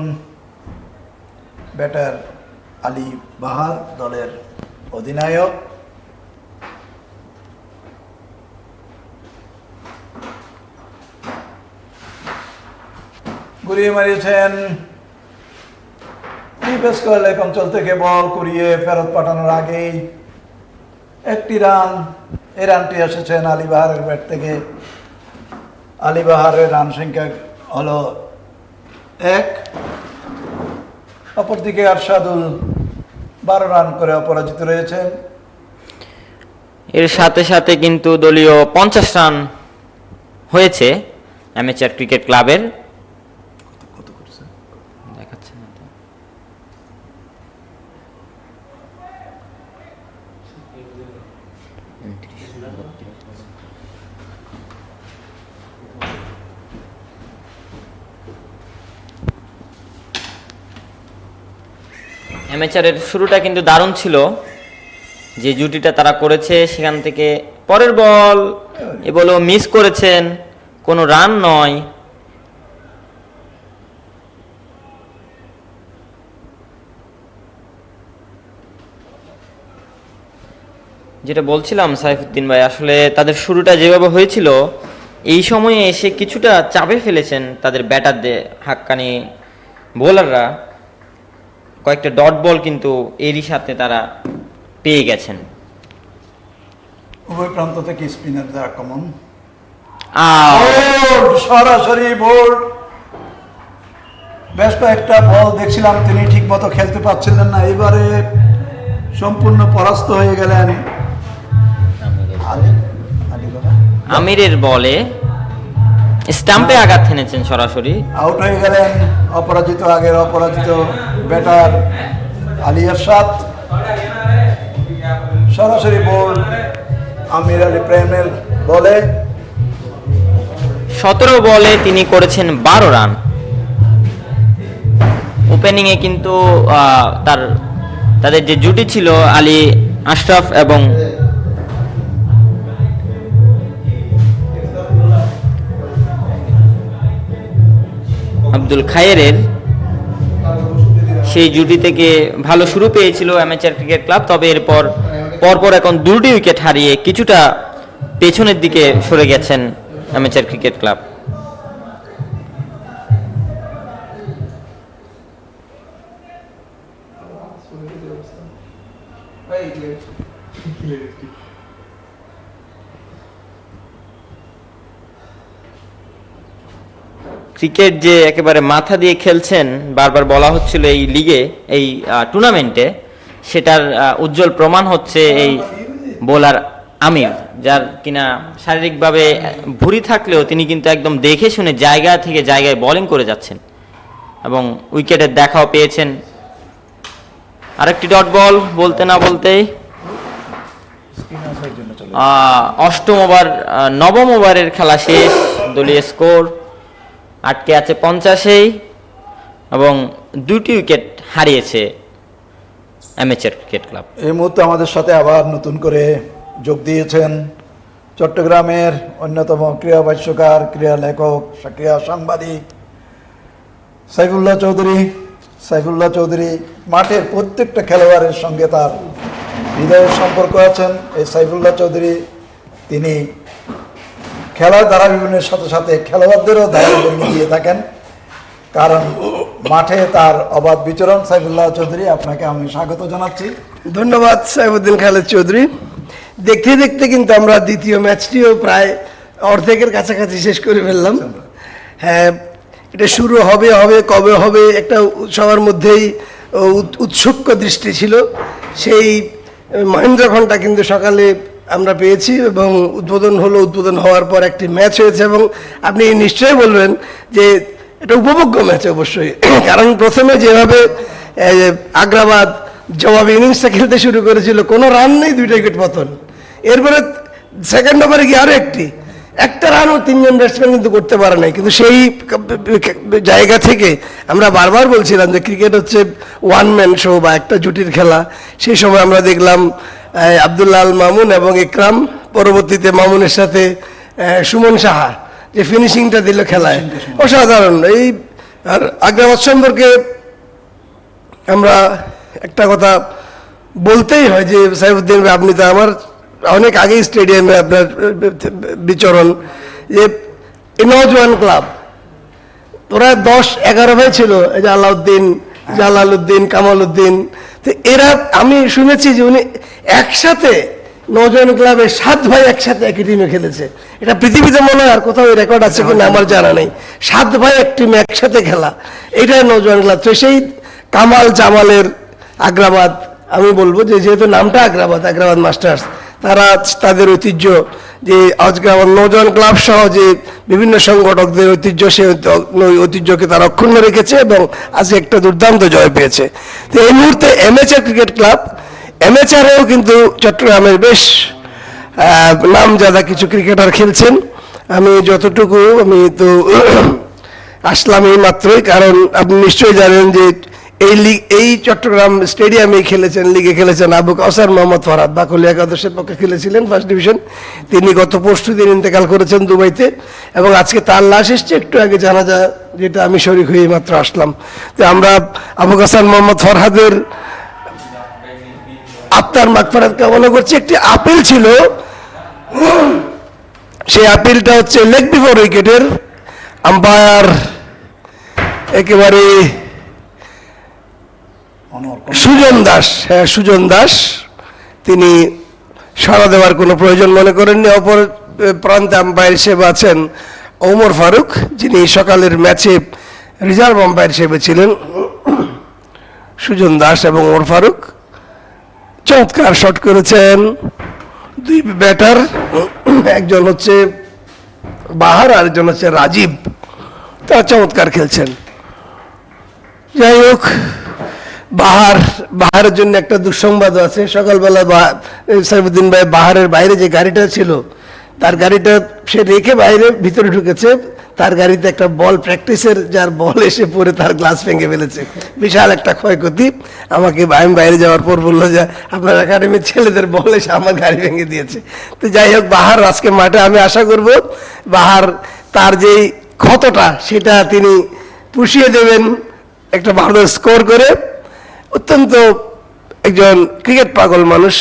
ব্যাটার আলী বাহার, দলের অধিনায়ক। ঘুরিয়ে মারিয়েছেন, এক অঞ্চল থেকে বল কুড়িয়ে ফেরত পাঠানোর আগেই একটি রান। এই রানটি এসেছেন আলী বাহারের ব্যাট থেকে। আলী বাহারের রান সংখ্যা হলো 1। অপরদিকে আরশাদুল 12 রান করে অপরাজিত রয়েছেন। এর সাথে সাথে কিন্তু দলীয় 50 রান হয়েছে অ্যামেচার ক্রিকেট ক্লাবের। কত করছে দেখাচ্ছে না তো। অ্যামেচারের শুরুটা কিন্তু দারুণ ছিল, যে জুটিটা তারা করেছে সেখান থেকে। পরের বল, এ বলও মিস করেছেন, কোনো রান নয়। যেটা বলছিলাম সাইফুদ্দিন ভাই, আসলে তাদের শুরুটা যেভাবে হয়েছিল, এই সময়ে এসে কিছুটা চাপে ফেলেছেন তাদের ব্যাটারদের, হাক্কানি বোলাররা। কয়েকটা ডট বল কিন্তু এরই সাথে তারা পেয়ে গেছেন। উভয় প্রান্ত থেকে স্পিনারদের আক্রমণ, আহ, বোল্ড, সরাসরি বোল্ড। বেশ কয়েকটা বল দেখছিলাম তিনি ঠিক মতো খেলতে পারছিলেন না, এবারে সম্পূর্ণ পরাস্ত হয়ে গেলেন। আমিরের বলে স্টাম্পে আঘাত হেনেছেন সরাসরি। আউট হয়ে গেলেন আগের অপরাজিত ব্যাটার আলী আরশাদ। সরাসরি বোল্ড আমির আলী প্রেমের বলে। 17 বলে তিনি করেছেন 12 রান। ওপেনিংয়ে কিন্তু তাদের যে জুটি ছিল আলী আশরাফ এবং আব্দুল খায়েরের, সেই জুটি থেকে ভালো শুরু পেয়েছিল অ্যামেচার ক্রিকেট ক্লাব। তবে এরপর পরপর এখন 2টি উইকেট হারিয়ে কিছুটা পেছনের দিকে সরে গেছেন অ্যামেচার ক্রিকেট ক্লাব। ক্রিকেট যে একেবারে মাথা দিয়ে খেলছেন বারবার বলা হচ্ছিল এই লিগে, এই টুর্নামেন্টে, সেটার উজ্জ্বল প্রমাণ হচ্ছে এই বোলার আমির, যার কিনা শারীরিকভাবে ভুঁড়ি থাকলেও তিনি কিন্তু একদম দেখে শুনে জায়গা থেকে জায়গায় বোলিং করে যাচ্ছেন এবং উইকেটের দেখাও পেয়েছেন। আরেকটি ডট বল বলতে না বলতেই অষ্টম ওভার, নবম ওভারের খেলা শেষ। দলীয় স্কোর আটকে আছে 50-এই এবং 2টি উইকেট হারিয়েছে অ্যামেচার ক্রিকেট ক্লাব। এই মুহূর্তে আমাদের সাথে আবার নতুন করে যোগ দিয়েছেন চট্টগ্রামের অন্যতম ক্রীড়া ভাষ্যকার, ক্রীড়া লেখক, ক্রীড়া সাংবাদিক সাইফুল্লাহ চৌধুরী। সাইফুল্লাহ চৌধুরী মাঠের প্রত্যেকটা খেলোয়াড়ের সঙ্গে তার হৃদয়ের সম্পর্ক আছেন। এই সাইফুল্লাহ চৌধুরী তিনি খেলার ধারাবিবরণের সাথে সাথে খেলোয়াড়দেরও ধারাবিবরণ দিয়ে থাকেন, কারণ মাঠে তার অবাধ বিচরণ। সাইফুল্লাহ চৌধুরী, আপনাকে আমি স্বাগত জানাচ্ছি। ধন্যবাদ সাইফুদ্দিন খালেদ চৌধুরী। দেখতে দেখতে কিন্তু আমরা দ্বিতীয় ম্যাচটিও প্রায় অর্ধেকের কাছাকাছি শেষ করে ফেললাম। হ্যাঁ, এটা শুরু হবে কবে হবে একটা সবার মধ্যেই উৎসুক দৃষ্টি ছিল। সেই মহেন্দ্র ঘণ্টা কিন্তু সকালে আমরা পেয়েছি এবং উদ্বোধন হওয়ার পর একটি ম্যাচ হয়েছে এবং আপনি নিশ্চয়ই বলবেন যে এটা উপভোগ্য ম্যাচ অবশ্যই, কারণ প্রথমে যেভাবে আগ্রাবাদ জবাব ইনিংসটা খেলতে শুরু করেছিল, কোনো রান নেই, 2টা উইকেট পতন। এরপরে সেকেন্ড ওভারে গিয়ে আরও একটা রানও 3জন ব্যাটসম্যান কিন্তু করতে পারে নাই। কিন্তু সেই জায়গা থেকে আমরা বারবার বলছিলাম যে ক্রিকেট হচ্ছে ওয়ান ম্যান শো বা একটা জুটির খেলা। সেই সময় আমরা দেখলাম আব্দুল্লাহ আল মামুন এবং ইকরাম, পরবর্তীতে মামুনের সাথে সুমন সাহা যে ফিনিশিংটা দিল খেলায়, অসাধারণ। এই আর আগ্রাবাদ সম্পর্কে আমরা একটা কথা বলতেই হয় যে সাইফুদ্দিন, আপনি তো আমার অনেক আগেই স্টেডিয়ামে আপনার বিচরণ, যে নওজোয়ান ক্লাব ওরা 10-11 ভাই ছিল, এই যে আলাউদ্দিন, জালালউদ্দিন, কামাল উদ্দিন। তো এরা, আমি শুনেছি যে উনি একসাথে নওজোয়ান ক্লাবের 7 ভাই একসাথে একই টিমে খেলেছে। এটা পৃথিবীতে মনে হয় আর কোথাও রেকর্ড আছে কিনা আমার জানা নেই। 7 ভাই এক টিমে একসাথে খেলা, এটাই নওজোয়ান ক্লাব। তো সেই কামাল জামালের আগ্রাবাদ, আমি বলবো যে যেহেতু নামটা আগ্রাবাদ মাস্টার্স, তারা তাদের ঐতিহ্য, যে আজকে আমার নওজোয়ান ক্লাব সহ যে বিভিন্ন সংগঠকদের ঐতিহ্য, সেই ঐতিহ্যকে তারা অক্ষুণ্ণ রেখেছে এবং আজকে একটা দুর্দান্ত জয় পেয়েছে। তো এই মুহূর্তে অ্যামেচার ক্রিকেট ক্লাব, অ্যামেচারেও কিন্তু চট্টগ্রামের বেশ নামজাদা কিছু ক্রিকেটার খেলছেন। আমি তো আসলাম এই মাত্রই, কারণ আপনি নিশ্চয়ই জানেন যে এই চট্টগ্রাম স্টেডিয়ামে লিগে খেলেছেন আবু কাউসার মোহাম্মদ ফরহাদ, বাকলিয়া একাদশের পক্ষে খেলেছিলেন ফার্স্ট ডিভিশন। তিনি গত পরশুদিন ইন্তেকাল করেছেন দুবাইতে এবং আজকে তার লাশ এসছে একটু আগে জানাজা, যেটা আমি শরীক হয়ে মাত্র আসলাম। তো আমরা আবু কাউসার মোহাম্মদ ফরহাদের আত্মার মাগফিরাত কামনা করছি। একটি আপিল ছিল, সেই আপিলটা হচ্ছে লেগ বিফোর উইকেটের আম্পায়ার একেবারে অনর সুজন দাস, হ্যাঁ সুজন দাস, তিনি সাড়া দেওয়ার কোনো প্রয়োজন মনে করেননি। অপর প্রান্তে আম্পায়ার হিসেবে আছেন ওমর ফারুক, যিনি সকালের ম্যাচে রিজার্ভ আম্পায়ার হিসেবে ছিলেন। সুজন দাস এবং ওমর ফারুক চমৎকার শট করেছেন দুই ব্যাটার, একজন হচ্ছে বাহার আর একজন হচ্ছে রাজীব, তারা চমৎকার খেলছেন। যাই হোক, বাহারের জন্য একটা দুঃসংবাদ আছে। সকালবেলা সাইফুদ্দিন ভাই বাহারের বাইরে যে গাড়িটা ছিল, তার গাড়িটা সে রেখে বাইরে ভিতরে ঢুকেছে, তার গাড়িতে একটা বল প্র্যাকটিসের যার বল এসে পড়ে তার গ্লাস ভেঙে ফেলেছে, বিশাল একটা ক্ষয়ক্ষতি। আমাকে আমি বাইরে যাওয়ার পর বললো যে আপনার একাডেমির ছেলেদের বল এসে আমার গাড়ি ভেঙে দিয়েছে। তো যাই হোক, বাহার আজকে মাঠে, আমি আশা করব বাহার তার যেই ক্ষতটা সেটা তিনি পুষিয়ে দেবেন একটা ভালো স্কোর করে। অত্যন্ত একজন ক্রিকেট পাগল মানুষ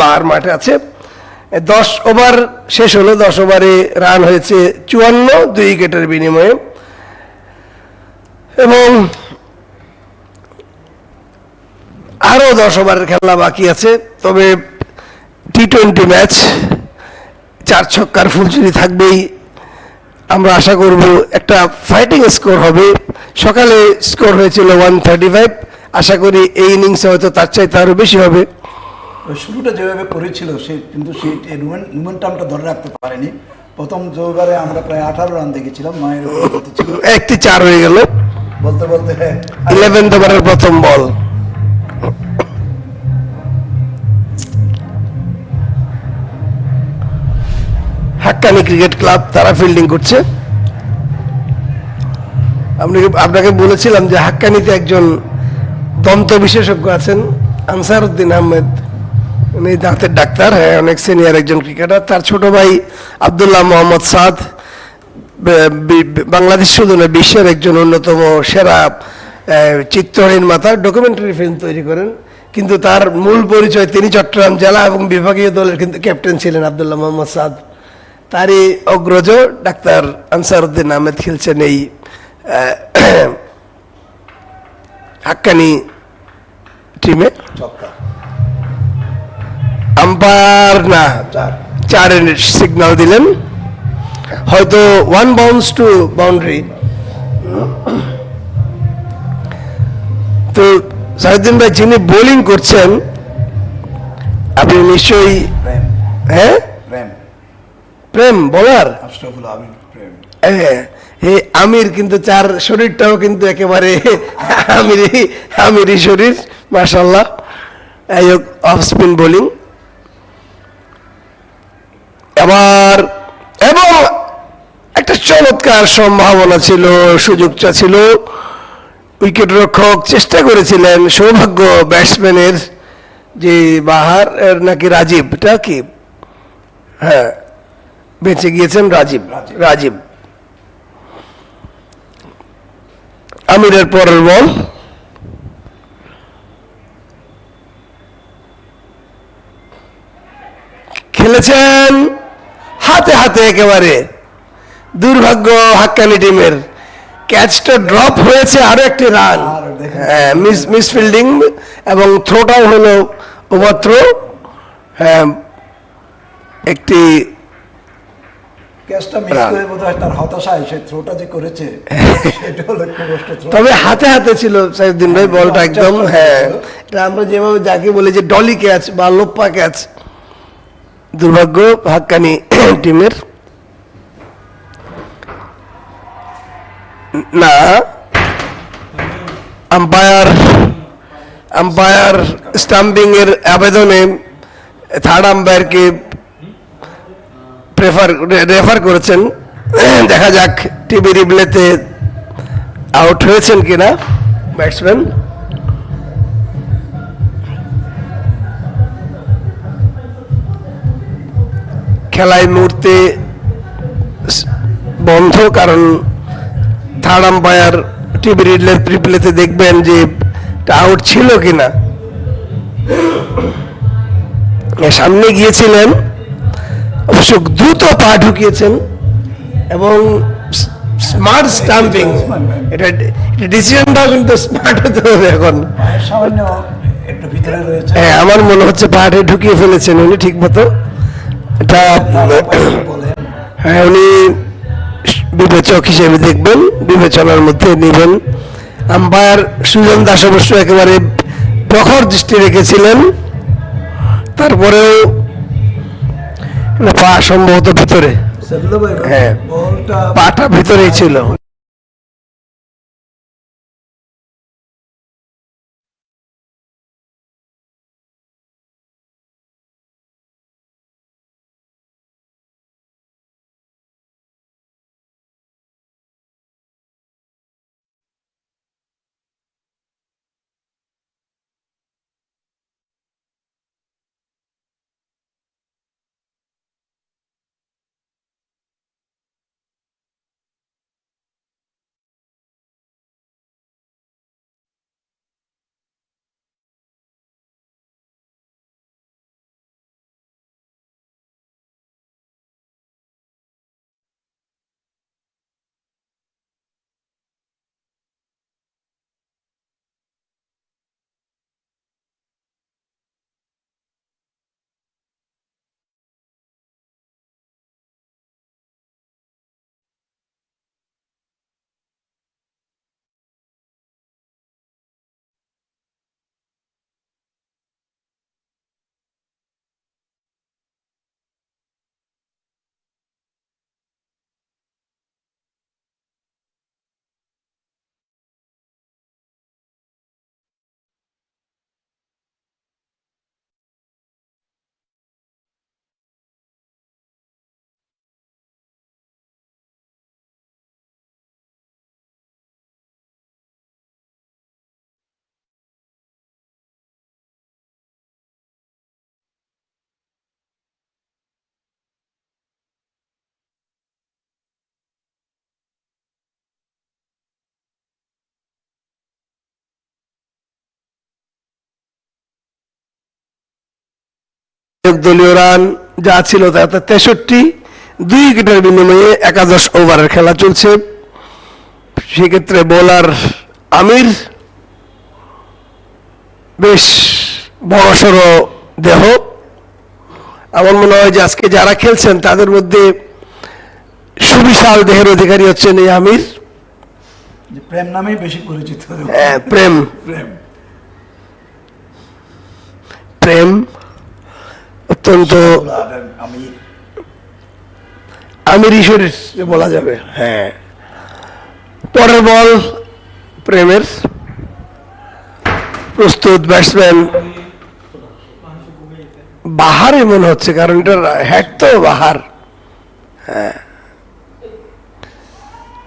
বাহার মাঠে আছে। 10 ওভার শেষ হলো, 10 ওভারে রান হয়েছে 54, 2 উইকেটের বিনিময়ে। এবং আরো 10 ওভারের খেলা বাকি আছে। তবে টি20 ম্যাচ, 4 ছক্কার ফুলচুরি থাকবেই। আমরা আশা করব একটা ফাইটিং স্কোর হবে। সকালে স্কোর হয়েছিল 135, আশা করি এই ইনিংসে হয়তো তার চাইতে আরো বেশি হবে। শুরুটা যেভাবে করেছিল সে, কিন্তু সেই মোমেন্টামটা ধরে রাখতে পারেনি। প্রথম ওভারে আমরা প্রায় 18 রান দেখেছিলাম, 9 ওভার ছিল, একটি 4 হয়ে গেল বলতে বলতে 11 ওভারের প্রথম বল। হাক্কানি ক্রিকেট ক্লাব তারা ফিল্ডিং করছে। আপনাকে বলেছিলাম যে হাক্কানিতে একজন দন্ত বিশেষজ্ঞ আছেন, আনসারউদ্দিন আহমেদ, উনি দাঁতের ডাক্তার, হ্যাঁ অনেক সিনিয়র একজন ক্রিকেটার। তার ছোট ভাই আব্দুল্লাহ মোহাম্মদ সাদ বাংলাদেশ শুধু নয়, বিশ্বের একজন অন্যতম সেরা চিত্রহীন মাথা, ডকুমেন্টারি ফিল্ম তৈরি করেন। কিন্তু তার মূল পরিচয়, তিনি চট্টগ্রাম জেলা এবং বিভাগীয় দলের কিন্তু ক্যাপ্টেন ছিলেন আব্দুল্লাহ মোহাম্মদ সাদ। তারই অগ্রজ ডাক্তার আনসারউদ্দিন আহমেদ খেলছেন এই হাক্কানি টিমে। আম্পায়ার না 4 সিগন্যাল দিলেন, হয়তো 1 বাউন্স টু বাউন্ডারি। তো সাইফুদ্দিন ভাই যিনি বোলিং করছেন, আপনি নিশ্চয়ই, হ্যাঁ প্রেম বোলার, আমির, কিন্তু তার শরীরটাও কিন্তু একেবারে আমিরই শরীর, মাশাআল্লাহ। অফ স্পিন বোলিং আবার, এবং একটা চমৎকার সম্ভাবনা ছিল, সুযোগটা ছিল। উইকেট রক্ষক চেষ্টা করেছিলেন, সৌভাগ্য ব্যাটসম্যানের যে বাহার নাকি রাজীবটা কি, হ্যাঁ বেঁচে গিয়েছেন রাজীব। আমিরের পরের বল, খেলেছেন হাতে হাতে, একেবারে দুর্ভাগ্য হাক্কানি টিমের। ক্যাচটা ড্রপ হয়েছে, আরো একটি রান, মিস ফিল্ডিং, এবং থ্রোটাও হলো ওভারথ্রো। হ্যাঁ, একটি ক্যাচটা মিস করে বোধহয় তার হতাশায় সে থ্রোটা যে করেছে সেটা হলো একটু কষ্ট। তবে হাতে হাতে ছিল সাইফুদ্দিন ভাই বলটা একদম, হ্যাঁ এটা আমরা যেভাবে যাকে বলি যে ডলি ক্যাচ বা লোপ্পা ক্যাচ। দুর্ভাগ্য হাক্কানি টিমের। না, আম্পায়ার স্টাম্পিং এর আবেদনে থার্ড আম্পায়ারকে রেফার করেছেন। দেখা যাক টিভি রিপ্লেতে আউট হয়েছেন কিনা ব্যাটসম্যান। খেলায় মুহূর্তে বন্ধ, কারণ থার্ড আম্পায়ার টিভি রিপ্লেতে দেখবেন যে আউট ছিল কিনা। সামনে গিয়েছিলেন, অবশ্য দ্রুত পা ঢুকিয়েছেন এবং স্মার্ট স্টাম্পিং, এটা ডিসিশনটাও কিন্তু স্মার্ট হতে হবে এখন। পায়ের সামান্য একটু ভিতরে রয়েছে। হ্যাঁ, আমার মনে হচ্ছে পাহাড়ে ঢুকিয়ে ফেলেছেন উনি ঠিক মতো। এটা বলে হ্যাঁ, উনি বিবেচক হিসেবে দেখবেন, বিবেচনার মধ্যে নেবেন। আম্পায়ার সুজন দাস অবশ্য একেবারে প্রখর দৃষ্টি রেখেছিলেন, তারপরেও পা সম্ভবত ভিতরে, সেফুল্লাহ ভাই, হ্যাঁ, বলটা পাটা ভিতরেই ছিল। দলীয় রান যা ছিল তাতে 63, 2 উইকেটের বিনিময়ে 11 ওভারের খেলা চলছে। সেক্ষেত্রে বোলার আমির বেশ বড়সড় দেহ। আমার মনে হয় যে আজকে যারা খেলছেন তাদের মধ্যে সুবিশাল দেহের অধিকারী হচ্ছেন এই আমির। যে প্রেম নামেই বেশি পরিচিত। হ্যাঁ, প্রেম প্রেম প্রেম অত্যন্ত আমি আমির ঈশ্বরের বলা যাবে। হ্যাঁ, পরের বল প্রেমের, প্রস্তুত ব্যাটসম্যান বাহারে মনে হচ্ছে, কারণ এটার হ্যাট তো বাহার। হ্যাঁ,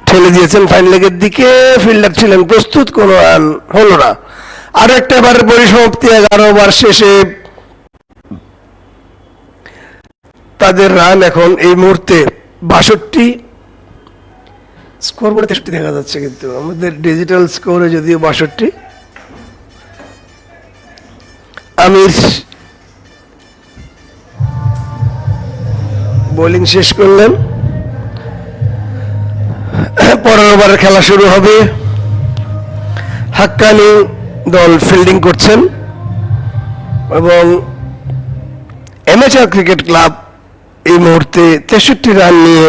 ঠেলে দিয়েছেন ফাইন লেগের দিকে, ফিল্ডার ছিলেন প্রস্তুত, কোনো রান হলো না। আর একটা এবারের পরিসমাপ্তি, 11 ওভার শেষে তাদের রান এখন এই মুহূর্তে 62, স্কোর বোর্ডে 63 দেখা যাচ্ছে, কিন্তু আমাদের ডিজিটাল স্কোরে যদিও 62। আমির বোলিং শেষ করলেন, পরের ওভারের খেলা শুরু হবে। হাক্কানি দল ফিল্ডিং করছেন এবং অ্যামেচার ক্রিকেট ক্লাব এই মুহূর্তে 63 রান নিয়ে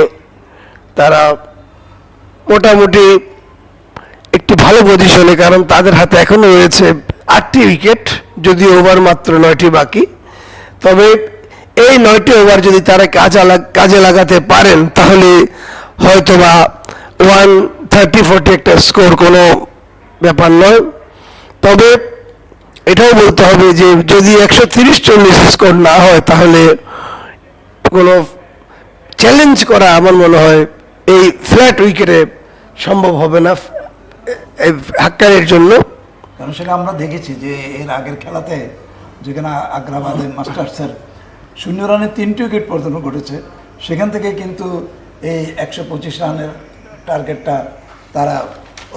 তারা মোটামুটি একটি ভালো পজিশনে, কারণ তাদের হাতে এখনো রয়েছে 8টি উইকেট, যদিও ওভার মাত্র 9টি বাকি। তবে এই 9টি ওভার যদি তারা কাজে লাগাতে পারেন তাহলে হয়তোবা 130-40 একটা স্কোর কোনো ব্যাপার নয়। তবে এটাও বলতে হবে যে যদি 130-40 স্কোর না হয় তাহলে কোনো চ্যালেঞ্জ করা আমার মনে হয় এই ফ্ল্যাট উইকেটে সম্ভব হবে না এই হাক্কানির জন্য। কারণ সেটা আমরা দেখেছি যে এর আগের খেলাতে যেখানে আগ্রাবাদে মাস্টার্সের 0 রানে 3টি উইকেট পতন ঘটেছে, সেখান থেকে কিন্তু এই 125 রানের টার্গেটটা তারা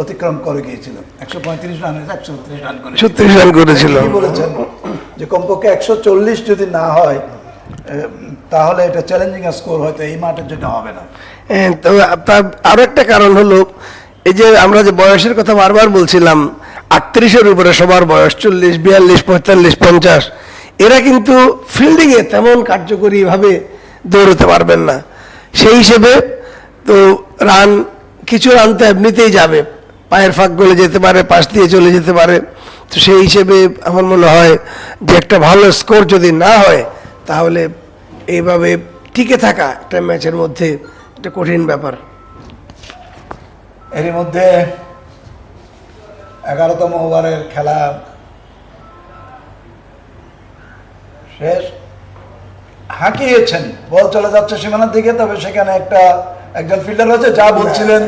অতিক্রম করে গিয়েছিল। 135 রানে 136 রান করে 36 রান করেছিল। বলেছেন যে কমপক্ষে 140 যদি না হয় তাহলে এটা চ্যালেঞ্জিং স্কোর হয়তো এই মাঠের জন্য হবে না। তো তার আরো একটা কারণ হলো এই যে আমরা যে বয়সের কথা বারবার বলছিলাম, 38-এর উপরে সবার বয়স, 40, 42, 45, 50, এরা কিন্তু ফিল্ডিংয়ে তেমন কার্যকরীভাবে দৌড়তে পারবেন না। সেই হিসেবে তো কিছু রান তো এমনিতেই যাবে, পায়ের ফাঁক গলে যেতে পারে, পাশ দিয়ে চলে যেতে পারে। তো সেই হিসেবে আমার মনে হয় যে একটা ভালো স্কোর যদি না হয় তাহলে এইভাবে টিকে থাকা একটা ম্যাচের মধ্যে একটা কঠিন ব্যাপার। এরই মধ্যে 11তম ওভারের খেলা শেষ, হাঁকিয়েছেন, বল চলে যাচ্ছে সীমানার দিকে, তবে সেখানে একজন ফিল্ডার রয়েছে, যা বলছিলেন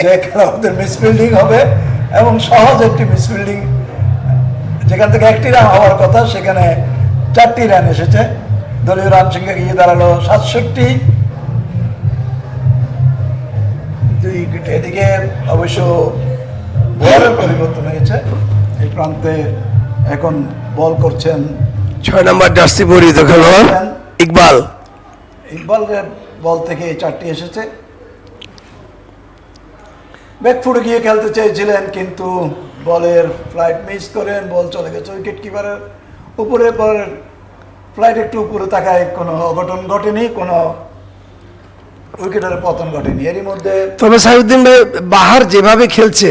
যে খেলা ওদের মিসফিল্ডিং হবে, এবং সহজ একটি মিসফিল্ডিং, যেখান থেকে একটি রান হওয়ার কথা সেখানে 4টি রান এসেছে। দলীয় রান সংখ্যা গিয়ে দাঁড়ালো 67। এদিকে অবশ্য বলের পরিবর্তন হয়েছে, এই প্রান্তে এখন বল করছেন 6 নম্বর জার্সি পরিহিত খেলোয়াড় ইকবালের বল থেকে এই 4টি এসেছে। ব্যাকফুটে গিয়ে খেলতে চেয়েছিলেন, কিন্তু বলের ফ্লাইট মিস করেন, বল চলে গেছে উইকেট কিপারের উপরে। বলের ফ্লাইট একটু উপরে তাকায়, কোনো অঘটন ঘটেনি, কোনো উইকেটের পতন ঘটেনি। এরই মধ্যে তবে সাইফুদ্দিন ভাই, বাহার যেভাবে খেলছে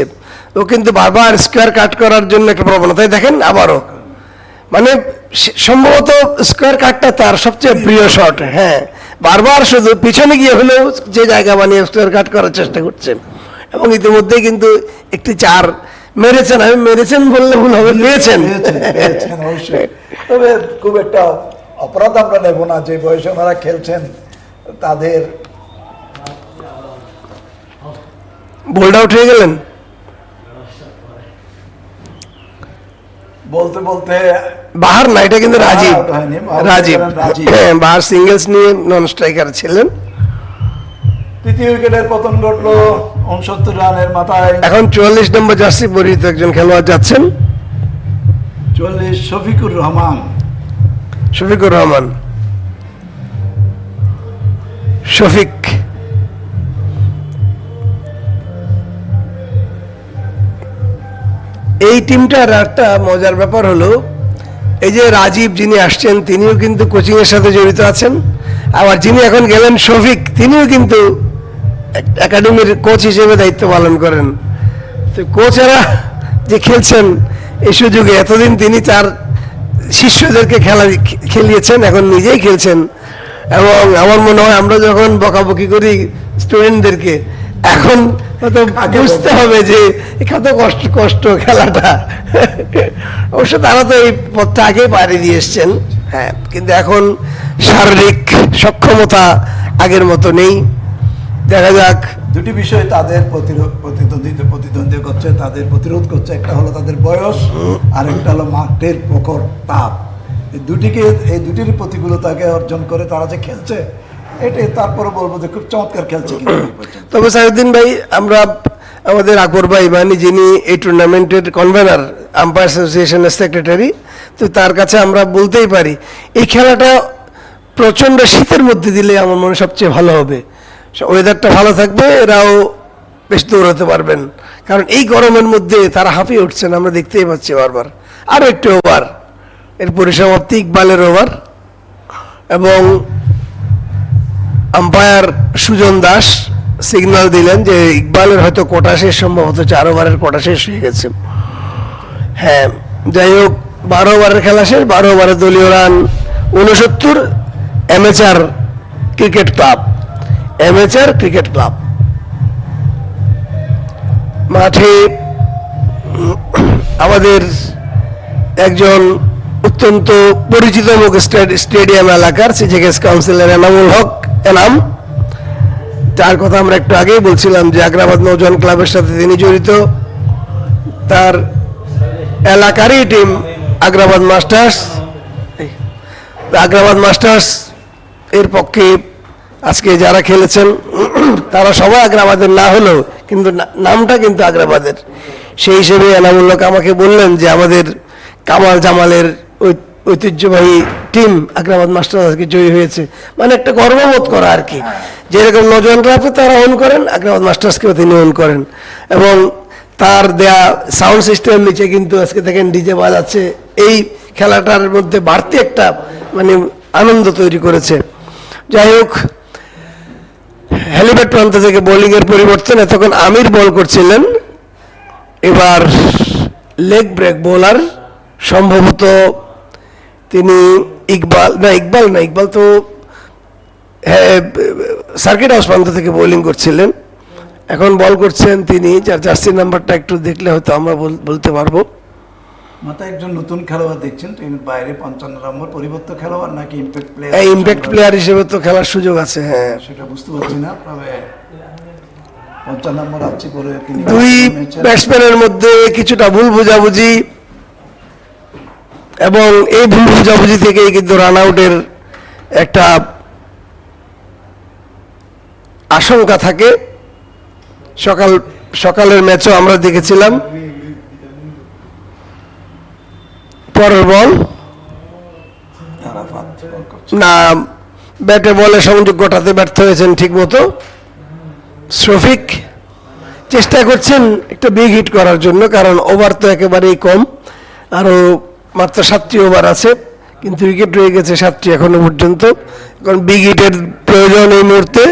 ও কিন্তু বারবার স্কোয়ার কাট করার জন্য একটা প্রবণতায় দেখেন আবারও, মানে সম্ভবত স্কোয়ার কাটটা তার সবচেয়ে প্রিয় শট। হ্যাঁ, বারবার শুধু পিছনে গিয়ে হলেও যে জায়গা বানিয়ে স্কোয়ার কাট করার চেষ্টা করছে, এবং ইতিমধ্যে কিন্তু একটি 4 মেরেছেন। আমি মেরেছেন বললে ভুল হবে, পেয়েছেন অবশ্যই। তবে খুব একটা অপরাধ আমরা নেব না, যে বয়সে ওনারা খেলছেন তাদের। বোল্ড আউট হয়ে গেলেন বলতে বলতে। বাহার না, এটা কিন্তু রাজীব। out হয়নি, রাজীব, হ্যাঁ, বাহার সিঙ্গেলস নিয়ে নন স্ট্রাইকার ছিলেন। তৃতীয় উইকেটের পতন ঘটলো 69 রানের মাথায়। এখন 44 নম্বর জার্সি পরিহিত একজন খেলোয়াড় যাচ্ছেন, 44 শফিকুর রহমান। শফিক এই টিমটার একটা মজার ব্যাপার হলো, এই যে রাজীব যিনি আসছেন তিনিও কিন্তু কোচিং এর সাথে জড়িত আছেন, আবার যিনি এখন গেলেন শফিক, তিনিও কিন্তু একাডেমির কোচ হিসেবে দায়িত্ব পালন করেন। তো কোচেরা যে খেলছেন এই সুযোগে, এতদিন তিনি 4 শিষ্যদেরকে খেলিয়েছেন, এখন নিজেই খেলছেন। এবং আমার মনে হয় আমরা যখন বকাবকি করি স্টুডেন্টদেরকে, এখন হয়তো বুঝতে হবে যে কত কষ্ট খেলাটা। অবশ্য তারা তো এই পথটা আগেই পাড়ি দিয়ে এসছেন, হ্যাঁ, কিন্তু এখন শারীরিক সক্ষমতা আগের মতো নেই। দেখা যাক। দুটি বিষয় তাদের প্রতিদ্বন্দ্বী করছে, তাদের প্রতিরোধ করছে। একটা হলো তাদের বয়স, আর একটা হলো মাঠের প্রখর তাপ। এই দুটির প্রতিকূলতাকে অর্জন করে তারা যে খেলছে, এটাই তারপরে বলবো যে খুব চমৎকার খেলছে। তবে সাইফুদ্দিন ভাই, আমরা আমাদের আকবর ভাই মানে যিনি এই টুর্নামেন্টের কনভেনার, আম্পায়ার অ্যাসোসিয়েশনের সেক্রেটারি, তো তার কাছে আমরা বলতেই পারি এই খেলাটা প্রচণ্ড শীতের মধ্যে দিলে আমার মনে সবচেয়ে ভালো হবে। ওয়েদারটা ভালো থাকবে, এরাও বেশ দৌড়াতে পারবেন, কারণ এই গরমের মধ্যে তারা হাঁপিয়ে উঠছেন, আমরা দেখতেই পাচ্ছি বারবার। আরও একটি ওভার, এর পরিসমাপ্তি ইকবালের ওভার, এবং আম্পায়ার সুজন দাস সিগন্যাল দিলেন যে ইকবালের হয়তো কোটা শেষ, সম্ভবত 4 ওভারের কোটা শেষ হয়ে গেছে। হ্যাঁ, যাই হোক, 12 ওভারের খেলা শেষ। 12 ওভারের দলীয় রান 69। অ্যামেচার ক্রিকেট ক্লাব মাঠে আমাদের একজন অত্যন্ত পরিচিত মুখ স্টেডিয়াম এলাকার সিজেকেস কাউন্সিলর এনামুল হক এনাম, যার কথা আমরা একটু আগেই বলছিলাম যে আগ্রাবাদ নৌজওয়ান ক্লাবের সাথে তিনি জড়িত। তার এলাকারই টিম আগ্রাবাদ মাস্টার্স এর পক্ষে আজকে যারা খেলেছেন তারা সবাই আগ্রাবাদের না হলেও কিন্তু নামটা কিন্তু আগ্রাবাদের। সেই হিসেবে এনামুল হক আমাকে বললেন যে আমাদের কামাল জামালের ঐতিহ্যবাহী টিম আগ্রাবাদ মাস্টার্স আজকে জয়ী হয়েছে, মানে একটা গর্ববোধ করা আর কি, যেরকম নজওয়ান ক্লাবকে তারা অন করেন, আগ্রাবাদ মাস্টার্সকেও তিনি অন করেন। এবং তার দেয়া সাউন্ড সিস্টেম নিচে কিন্তু আজকে দেখেন ডিজে বাজাচ্ছে, এই খেলাটার মধ্যে বাড়তি একটা মানে আনন্দ তৈরি করেছে। যাই হোক, হেলিপ্যাড প্রান্ত থেকে বোলিংয়ের পরিবর্তন, তখন আমির বল করছিলেন, এবার লেগ ব্রেক বোলার সম্ভবত তিনি ইকবাল তো সার্কিট হাউস প্রান্ত থেকে বোলিং করছিলেন, এখন বল করছেন তিনি, যার জার্সি নাম্বারটা একটু দেখলে হয়তো আমরা বলতে পারবো। মাথায় একজন নতুন খেলোয়াড় দেখছেন টিমের বাইরে, 55 নম্বর পরিবর্তন খেলোয়াড় নাকি ইম্প্যাক্ট প্লেয়ার? ইম্প্যাক্ট প্লেয়ার হিসেবে তো খেলার সুযোগ আছে, হ্যাঁ সেটা বুঝতে পারছি না, তবে 55 নম্বর আছে পরে তিনি দুই ব্যাটসম্যানের মধ্যে কিছুটা ভুল বোঝাবুঝি, এবং এই ভুল বোঝাবুঝি থেকেই কিন্তু রান আউটের একটা আশঙ্কা থাকে। সকালের ম্যাচও আমরা দেখেছিলাম, পরের বল আরাফাত বল করছে। না, ব্যাটে বলে সংযোগ ঘটাতে ব্যর্থ হয়েছেন ঠিক মতো। শফিক চেষ্টা করছেন একটা বিগ হিট করার জন্য, কারণ ওভার তো একেবারেই কম, আরও মাত্র 7টি ওভার আছে, কিন্তু উইকেট রয়ে গেছে 7টি এখনো পর্যন্ত। এখন বিগ হিটের প্রয়োজন এই মুহূর্তে।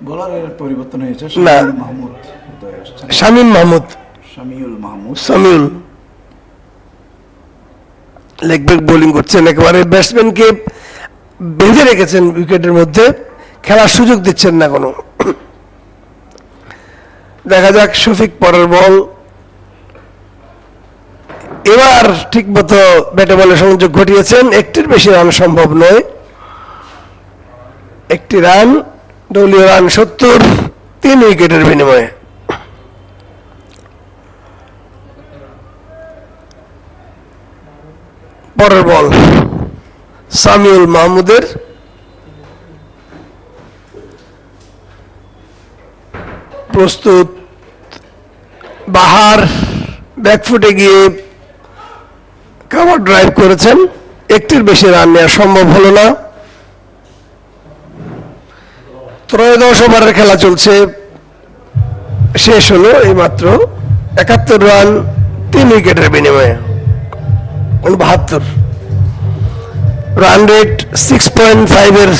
বোলারের পরিবর্তন হয়েছে, না। শামিউল মাহমুদ উদয় আসছেন। Shamim Mahmud, Samiul leg break bowling করছেন, একেবারে ব্যাটসম্যানকে বেঁধে রেখেছেন উইকেটের মধ্যে, খেলার সুযোগ দিচ্ছেন না কোনো। দেখা যাক শফিক পরের বল, এবার ঠিক মতো ব্যাটে বলে সংযোগ ঘটিয়েছেন, একটির বেশি রান সম্ভব নয়, একটি রান, দলীয় রান 70, 3 উইকেটের বিনিময়ে। পরের বল সামিউল মাহমুদের, প্রস্তুত, বাহার ব্যাকফুটে গিয়ে কাভার ড্রাইভ করেছেন, একটির বেশি রান নেওয়া সম্ভব হলো না। 13 ওভারের খেলা চলছে, শেষ হলো এইমাত্র, 71 রান 3 উইকেটের বিনিময়ে, 72 রান রেট 6.5 এর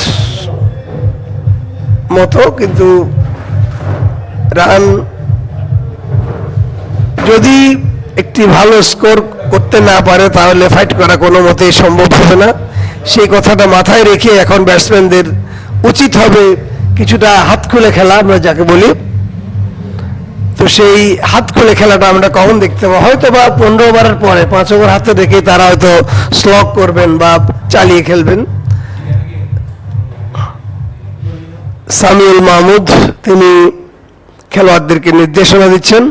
মতো, কিন্তু রান যদি একটি ভালো স্কোর করতে না পারে তাহলে ফাইট করা কোনো মতেই সম্ভব হবে না। সেই কথাটা মাথায় রেখে এখন ব্যাটসম্যানদের উচিত হবে কিছুটা হাত খুলে খেলা, আমরা যাকে বলি। তো সেই হাত খুলে খেলাটা আমরা কখন দেখতে পাবো? হয়তো বা 15 ওভারের পরে 5 ওভার হাতে রেখে তারা হয়তো স্লগ করবেন বা চালিয়ে খেলবেন। সামিউল মাহমুদ তিনি খেলোয়াড়দেরকে নির্দেশনা দিচ্ছেন।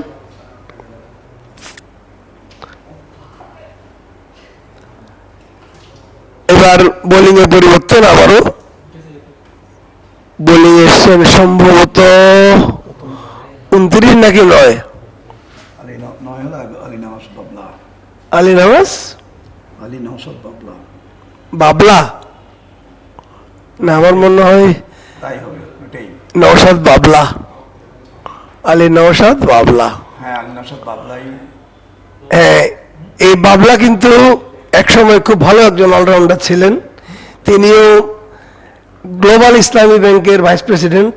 এবার বোলিং এ পরিবর্তন, আবারও বোলিং এসছেন সম্ভবত 29 নাকি 9, আলী নওশাদ বাবলা, না আমার মনে হয় তাই হবে, ওটাই। নওশাদ বাবলা, আলী নওশাদ বাবলা। হ্যাঁ, আলী নওশাদ বাবলাই। এই বাবলা কিন্তু একসময় খুব ভালো একজন অলরাউন্ডার ছিলেন, তিনিও গ্লোবাল ইসলামী ব্যাংকের ভাইস প্রেসিডেন্ট।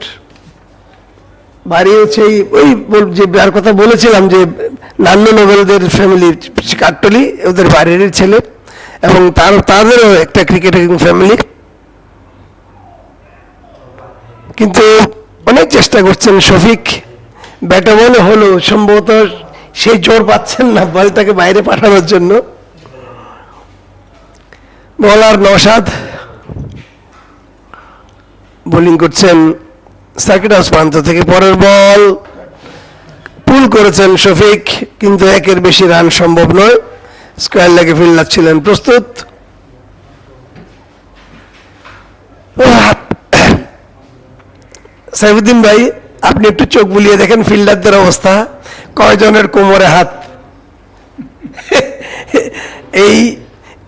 বাড়ি হচ্ছে ওই যে যার কথা বলেছিলাম যে নান্নু নোবেলদের ফ্যামিলি, কাট্টলি ওদের বাড়ির ছেলে, এবং তাদেরও একটা ক্রিকেটিং ফ্যামিলি। কিন্তু অনেক চেষ্টা করছেন শফিক, ব্যাটে বলে হলো সম্ভবত সেই জোর পাচ্ছেন না বলটাকে বাইরে পাঠানোর জন্য। বোলার নওশাদ বোলিং করছেন সার্কিট হাউস প্রান্ত থেকে, পরের বল পুল করেছেন শফিক, কিন্তু 1-এর বেশি রান সম্ভব নয়। স্কোয়ার লেগে ফিল্ডার ছিলেন প্রস্তুত। সাইফুদ্দিন ভাই, আপনি একটু চোখ বুলিয়ে দেখেন ফিল্ডারদের অবস্থা, কয়জনের কোমরে হাত।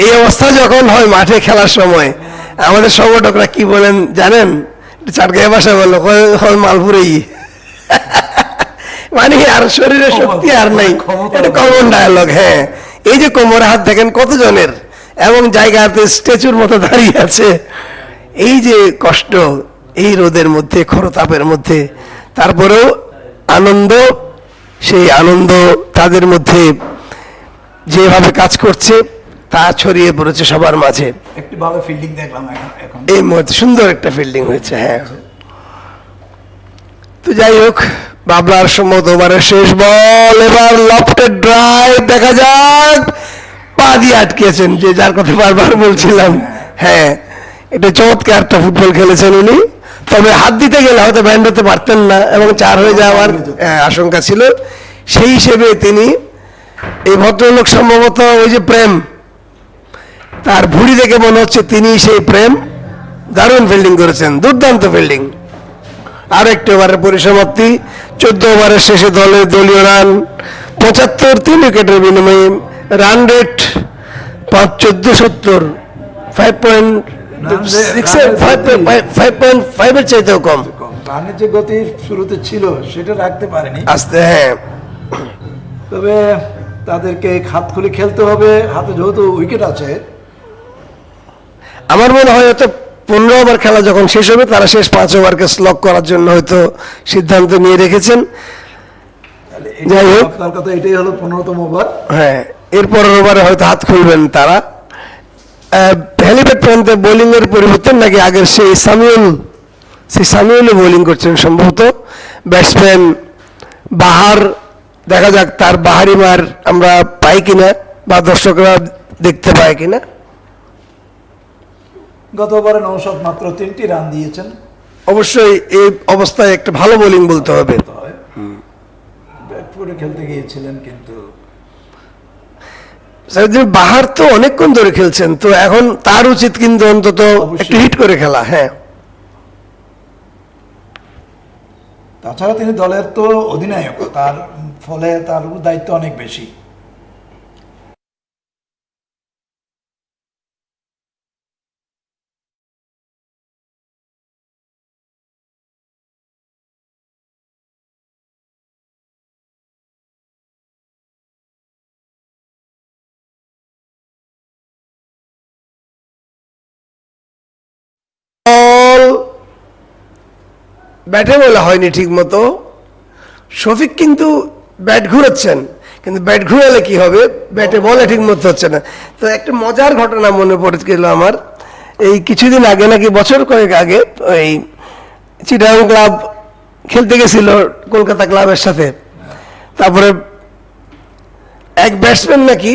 এই অবস্থা যখন হয় মাঠে খেলার সময়, আমাদের সংগঠকরা কি বলেন জানেন? চাটগাঁয় ভাষা বললো মালপুরেই মানে আর শরীরে শক্তি আর নাই, এটা কমন ডায়ালগ। হ্যাঁ, এই যে কোমরে হাত দেখেন কতজনের, এবং জায়গাতে স্ট্যাচুর মতো দাঁড়িয়ে আছে। এই যে কষ্ট এই রোদের মধ্যে, খরতাপের মধ্যে, তারপরেও আনন্দ, সেই আনন্দ তাদের মধ্যে যেভাবে কাজ করছে তা ছড়িয়ে পড়েছে সবার মাঝে। একটি ভালো ফিল্ডিং দেখলাম এখন। এই মুহূর্তে সুন্দর একটা ফিল্ডিং হয়েছে। হ্যাঁ, তো যাই হোক, বাবলার সম্মত ওভারের শেষ বল, এবার লফটেড ড্রাইভ, দেখা যাক। পা দিয়ে আটকেছেন, যে যার কথা বারবার বলছিলাম। হ্যাঁ, এটা চমৎকার একটা ফুটবল খেলেছেন উনি, তবে হাত দিতে গেলে হয়তো ব্যান্ড হতে পারতেন না এবং 4 হয়ে যাওয়ার আশঙ্কা ছিল। সেই হিসেবে তিনি, এই ভদ্রলোক সম্ভবত ওই যে প্রেম, তার ভুঁড়ি দেখে মনে হচ্ছে তিনি সেই প্রেম। দারুণ ফিল্ডিং করেছেন, দুর্দান্ত ফিল্ডিং। আর একটি ওভারের পরিসমাপ্তি, 14 ওভারের শেষে দলীয় রান 75, 3 উইকেটের বিনিময়ে রান রেট 1470, 5.5 এর চাইতেও কম। রানের যে গতি শুরুতে ছিল সেটা রাখতে পারেনি আস্তে। হ্যাঁ, তবে তাদেরকে হাত খুলে খেলতে হবে, হাতে যেহেতু উইকেট আছে। আমার মনে হয় হয়তো 15 ওভার খেলা যখন শেষ হবে, তারা শেষ 5 ওভারকে স্লক করার জন্য হয়তো সিদ্ধান্ত নিয়ে রেখেছেন। যাই হোক, আপনার কথা এটাই হলো 15তম ওভার। হ্যাঁ, এরপরের ওভারে হয়তো হাত খুলবেন তারা। হেলিপ্যাড প্রান্তে বোলিং এর পরিবর্তন নাকি আগের সেই সামিউল বোলিং করছেন সম্ভবত। ব্যাটসম্যান বাহার, দেখা যাক তার বাহারি মার আমরা পাই কিনা বা দর্শকরা দেখতে পায় কিনা। গত ওভারে নৌশাদ মাত্র 3টি রান দিয়েছেন। অবশ্যই এই অবস্থায় একটা ভালো বোলিং বলতে হবে। ব্যাট করে খেলতে গিয়েছিলেন, কিন্তু বাহার তো অনেকক্ষণ ধরে খেলছেন, তো এখন তার উচিত কিন্তু অন্তত একটু হিট করে খেলা। হ্যাঁ, তাছাড়া তিনি দলের তো অধিনায়ক, তার ফলে তার দায়িত্ব অনেক বেশি। ব্যাটে বলা হয়নি ঠিক মতো। শফিক কিন্তু ব্যাট ঘুরাচ্ছেন, কিন্তু ব্যাট ঘুরালে কি হবে, ব্যাটে বলে ঠিক মতো হচ্ছে না। তো একটা মজার ঘটনা মনে পড়ে গেল আমার। এই কিছুদিন আগে, নাকি বছর কয়েক আগে, ওই চিটাগাং ক্লাব খেলতে গেছিল কলকাতা ক্লাবের সাথে। তারপরে এক ব্যাটসম্যান নাকি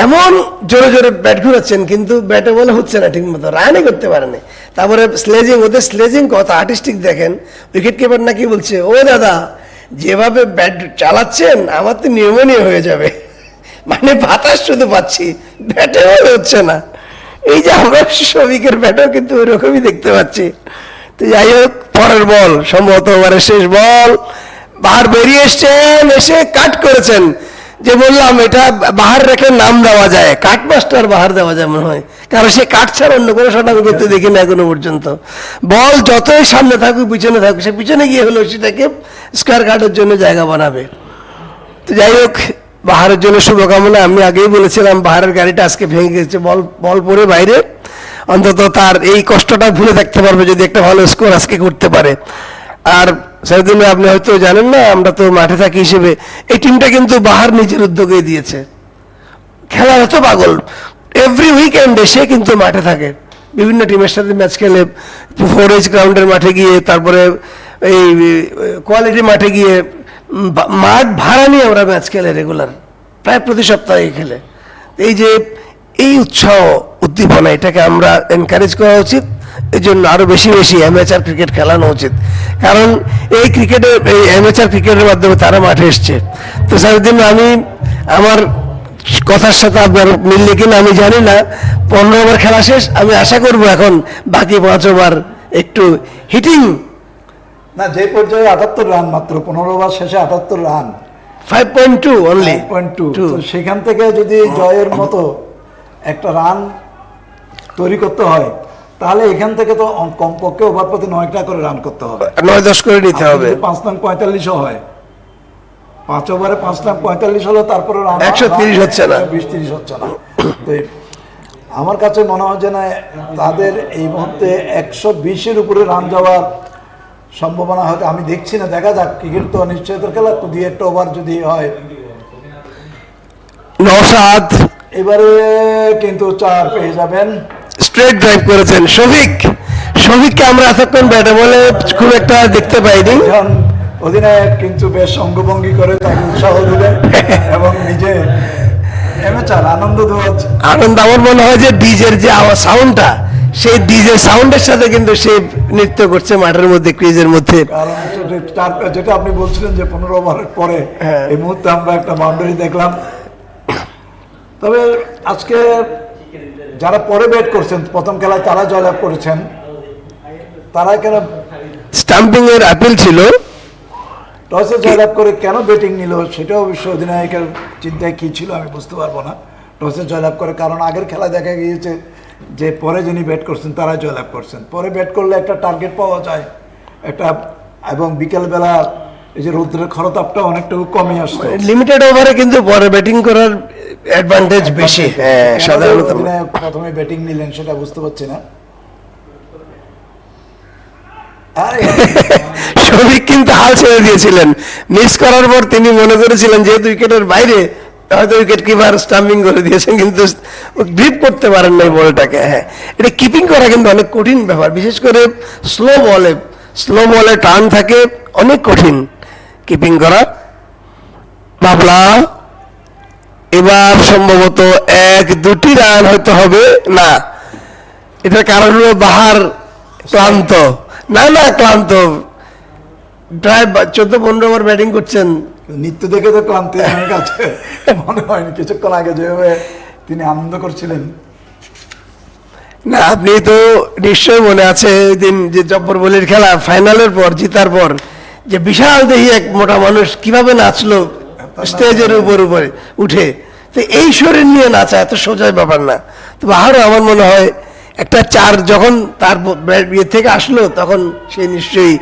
এমন জোরে জোরে ব্যাট ঘুরাচ্ছেন, কিন্তু ব্যাটে বলে হচ্ছে না ঠিক মতো, রানই করতে পারেনি। তারপরে ওদের স্লেজিং কত আর্টিস্টিক দেখেন। উইকেট কিপার নাকি বলছে, ও দাদা, যেভাবে ব্যাট চালাচ্ছেন আমার তো নিউমোনিয়া হয়ে যাবে, মানে বাতাস শুধু পাচ্ছি, ব্যাটে বলে হচ্ছে না। এই যে আমরা শ্রমিকের ব্যাটও কিন্তু ওইরকমই দেখতে পাচ্ছি। তো যাই হোক, পরের বল, সম্ভবত ওভারের শেষ বল, বাহার বেরিয়ে এসছেন, এসে কাট করেছেন। যে বললাম, এটা বাহার রেখে নাম দেওয়া যায়, কাট মাস্টার বাহার দেওয়া যায় মনে হয়, কারণ সে কাট ছাড়া অন্য কোনো শট আমি করতে দেখি না এখনো পর্যন্ত। বল যতই সামনে থাকুক পিছনে থাকুক, সে পিছনে গিয়ে হলো সেটাকে স্কোয়ার কাটের জন্য জায়গা বানাবে। তো যাই হোক, বাহারের জন্য শুভকামনা। আমি আগেই বলেছিলাম বাহারের গাড়িটা আজকে ভেঙে গেছে, বল পরে বাইরে। অন্তত তার এই কষ্টটা ভুলে থাকতে পারবে যদি একটা ভালো স্কোর আজকে করতে পারে। আর সাইদুল ভাই, আপনি হয়তো জানেন না, আমরা তো মাঠে থাকি হিসেবে এই টিমটা কিন্তু বাহার নিজের উদ্যোগে দিয়েছে। খেলার হতো পাগল, এভরি উইকেন্ড এসে কিন্তু মাঠে থাকে, বিভিন্ন টিমের সাথে ম্যাচ খেলে, 4H গ্রাউন্ডের মাঠে গিয়ে, তারপরে এই কোয়ালিটি মাঠে গিয়ে, মাঠ ভাড়া নিয়ে আমরা ম্যাচ খেলে রেগুলার, প্রায় প্রতি সপ্তাহে খেলে। এই যে এই উৎসাহ উদ্দীপনা, এটাকে আমরা এনকারেজ করা উচিত। এই জন্য আরো বেশি বেশি অ্যামেচার ক্রিকেট খেলানো উচিত, কারণ এই ক্রিকেটে, এই অ্যামেচার ক্রিকেটের মাধ্যমে তারা মাঠে এসছে। তো সারাদিন আমি, আমার কথার সাথে আপনার মিললে কিনা আমি জানি না, 15 ওভার খেলা শেষ। আমি আশা করব এখন বাকি 5 ওভার একটু হিটিং। না, যে পর্যায়ে 78 রান, মাত্র 15 ওভার শেষে 78 রান, 5.2 অনলি, 5.2, তো সেখান থেকে যদি জয়ের মতো একটা রান তৈরি করতে হয়, তাহলে এখান থেকে তো কমপক্ষে ওভার প্রতি 9টা করে রান করতে হবে, 9-10 করে নিতে হবে। 5 নং 45 হয়, 5 ওভারে 5 নং 45 হলো, তারপরে রান 130 হচ্ছে না, 20-30 হচ্ছে না। তো আমার কাছে মনে হয় যে না, তাদের এই মুহূর্তে 120-এর উপরে রান যাওয়ার সম্ভাবনা হয়তো আমি দেখছি না। দেখা যাক, ক্রিকেট তো অনিশ্চয়তার খেলা, তো 2-1 ওভার যদি হয়। নওশাদ এবারে কিন্তু 4 পেয়ে যাবেন। স্ট্রেট ড্রাইভ করেছেন শফিককে আমরা এতক্ষণ ব্যাটে বলে খুব একটা দেখতে পাইনি। এখন অধিনায়ক কিন্তু বেশ অঙ্গভঙ্গি করে তাকে উৎসাহ দিলেন এবং নিজে নেমেছেন, আনন্দ দেওয়াচ্ছে। আনন্দ, আমার মনে হয় যে ডিজের যে আওয়াজ সাউন্ডটা, সেই ডিজের সাউন্ডের সাথে কিন্তু সে নৃত্য করছে মাঠের মধ্যে, ক্রিজের মধ্যে। কারণ যেটা আপনি বলছিলেন যে 15 ওভারের পরে এই মুহূর্তে আমরা একটা বাউন্ডারি দেখলাম। তবে আজকে যারা পরে ব্যাট করছেন, প্রথম খেলায় তারা জয়লাভ করেছেন, তারা কেন স্টাম্পিং এর আপিল ছিল, টসে জয়লাভ করে কেন ব্যাটিং নিল সেটা অবশ্য অধিনায়কের চিন্তায় কী ছিল আমি বুঝতে পারবো না। টসে জয়লাভ করে, কারণ আগের খেলায় দেখা গিয়েছে যে পরে যিনি ব্যাট করছেন তারা জয়লাভ করছেন। পরে ব্যাট করলে একটা টার্গেট পাওয়া যায় একটা, এবং বিকেলবেলা এই যে রৌদ্রের খরতাপটা অনেকটুকু কমে আসছে। লিমিটেড ওভারে কিন্তু পরে ব্যাটিং করার অ্যাডভান্টেজ বেশি। হ্যাঁ, সাধারণত অধিনায়ক প্রথমে ব্যাটিং নিলেন সেটা বুঝতে পারছি না। শফিক কিন্তু হাল ছেড়ে দিয়েছিলেন, মিস করার পর তিনি মনে করেছিলেন যেহেতু উইকেটের বাইরে হয়তো উইকেট কিপার স্টাম্পিং করে দিয়েছেন, কিন্তু গ্রিপ করতে পারেন নাই বলটাকে। হ্যাঁ, এটা কিপিং করা কিন্তু অনেক কঠিন ব্যাপার, বিশেষ করে স্লো বলে টার্ন থাকে, অনেক কঠিন কিপিং করা। বাবলা এবার সম্ভবত 1-2টি রান হয়তো হবে না, এটার কারণ হলো বাহার ক্লান্ত, না ক্লান্ত, প্রায় 14-15 ওভার ব্যাটিং করছেন। নিত্য দেখে তো ক্লান্তি আমার কাছে মনে হয়নি। কিছুক্ষণ আগে যেভাবে তিনি আনন্দ করছিলেন, না আপনি তো নিশ্চয়ই মনে আছে ওই দিন যে জব্বর বলির খেলা ফাইনালের পর, জিতার পর যে বিশাল দেহি এক মোটা মানুষ কিভাবে নাচলো স্টেজের উপরে উঠে। তো এই শরীর নিয়ে নাচা এত সোজা ব্যাপার না। তো আরও আমার মনে হয় একটা 4 যখন তার ইয়ে থেকে আসলো তখন সে নিশ্চয়ই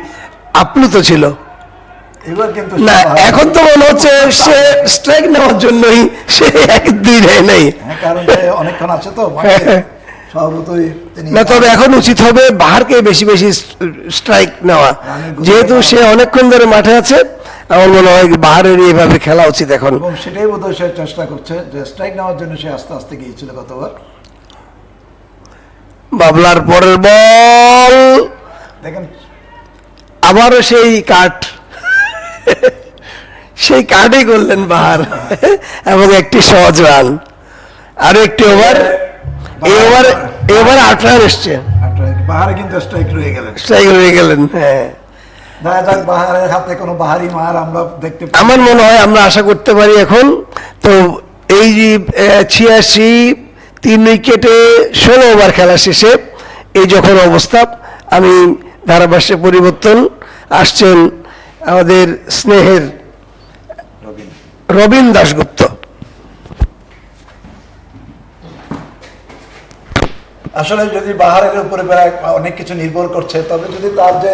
আপ্লুত ছিল। এবার কিন্তু না, এখন তো মনে হচ্ছে সে স্ট্রাইক নেওয়ার জন্যই সে 1-2 নেয় নাই, কারণ অনেকক্ষণ আছে তো স্বভাবতই তিনি। না, তবে এখন উচিত হবে বাহারকে বেশি বেশি স্ট্রাইক নেওয়া, যেহেতু সে অনেকক্ষণ ধরে মাঠে আছে। আমার মনে হয় বাহারের এইভাবে খেলা উচিত এখন, এবং সেটাই বোধহয় সে চেষ্টা করছে যে স্ট্রাইক নেওয়ার জন্য সে আস্তে আস্তে গিয়েছিল গতবার। বাবলার পরের বল, দেখেন আবারও সেই কাট, সেই কাটই করলেন বাহার এবং একটি সহজ রান, আরো একটি ওভার। এই ওভার 8 রান এসছে, বাহারে কিন্তু স্ট্রাইক রয়ে গেলেন, হ্যাঁ। দেখা যাক বাহারের হাতে কোনো বাহারি মার আমরা দেখতে পাই। আমার মনে হয় আমরা আশা করতে পারি এখন তো এই যে 86 3 উইকেটে 16 ওভার খেলা শেষে এই যখন অবস্থা, আমি ধারাভাষ্যে পরিবর্তন আসছেন আমাদের স্নেহের রবিন দাশগুপ্ত। আসলে যদি বাহারের উপরে অনেক কিছু নির্ভর করছে, তবে যদি তার যে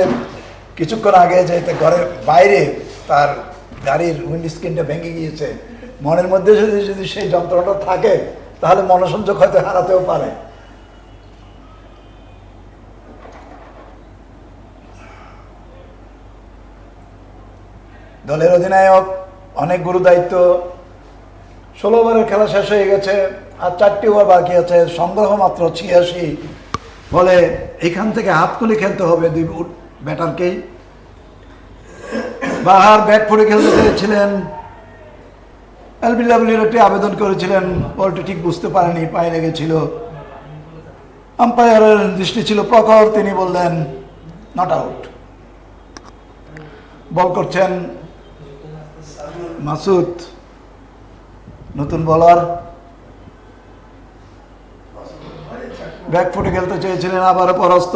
কিছুক্ষণ আগে যে ঘরের বাইরে তার গাড়ির উইন্ড স্ক্রিনটা ভেঙে গিয়েছে, মনের মধ্যে যদি সেই যন্ত্রণাটা থাকে তাহলে মনোসংযোগ হয়তো হারাতেও পারে। দলের অধিনায়ক, অনেক গুরু দায়িত্ব। 16 ওভারের খেলা শেষ হয়ে গেছে, আর 4টি ওভার বাকি আছে, সংগ্রহ মাত্র 86। ফলে এখান থেকে হাত তুলে খেলতে হবে 2 ব্যাটারকেই। বাহার ব্যাট ফুড়ে খেলতে চেয়েছিলেন, এলবিডব্লিউর একটি আবেদন করেছিলেন, বলটি ঠিক বুঝতে পারেনি, পায়ে লেগেছিল। আম্পায়ারের দৃষ্টি ছিল প্রখর, তিনি বললেন নট আউট। বল করছেন মাসুদ, নতুন বোলার। ব্যাক ফুটে খেলতে চেয়েছিলেন, আবার পরাস্ত।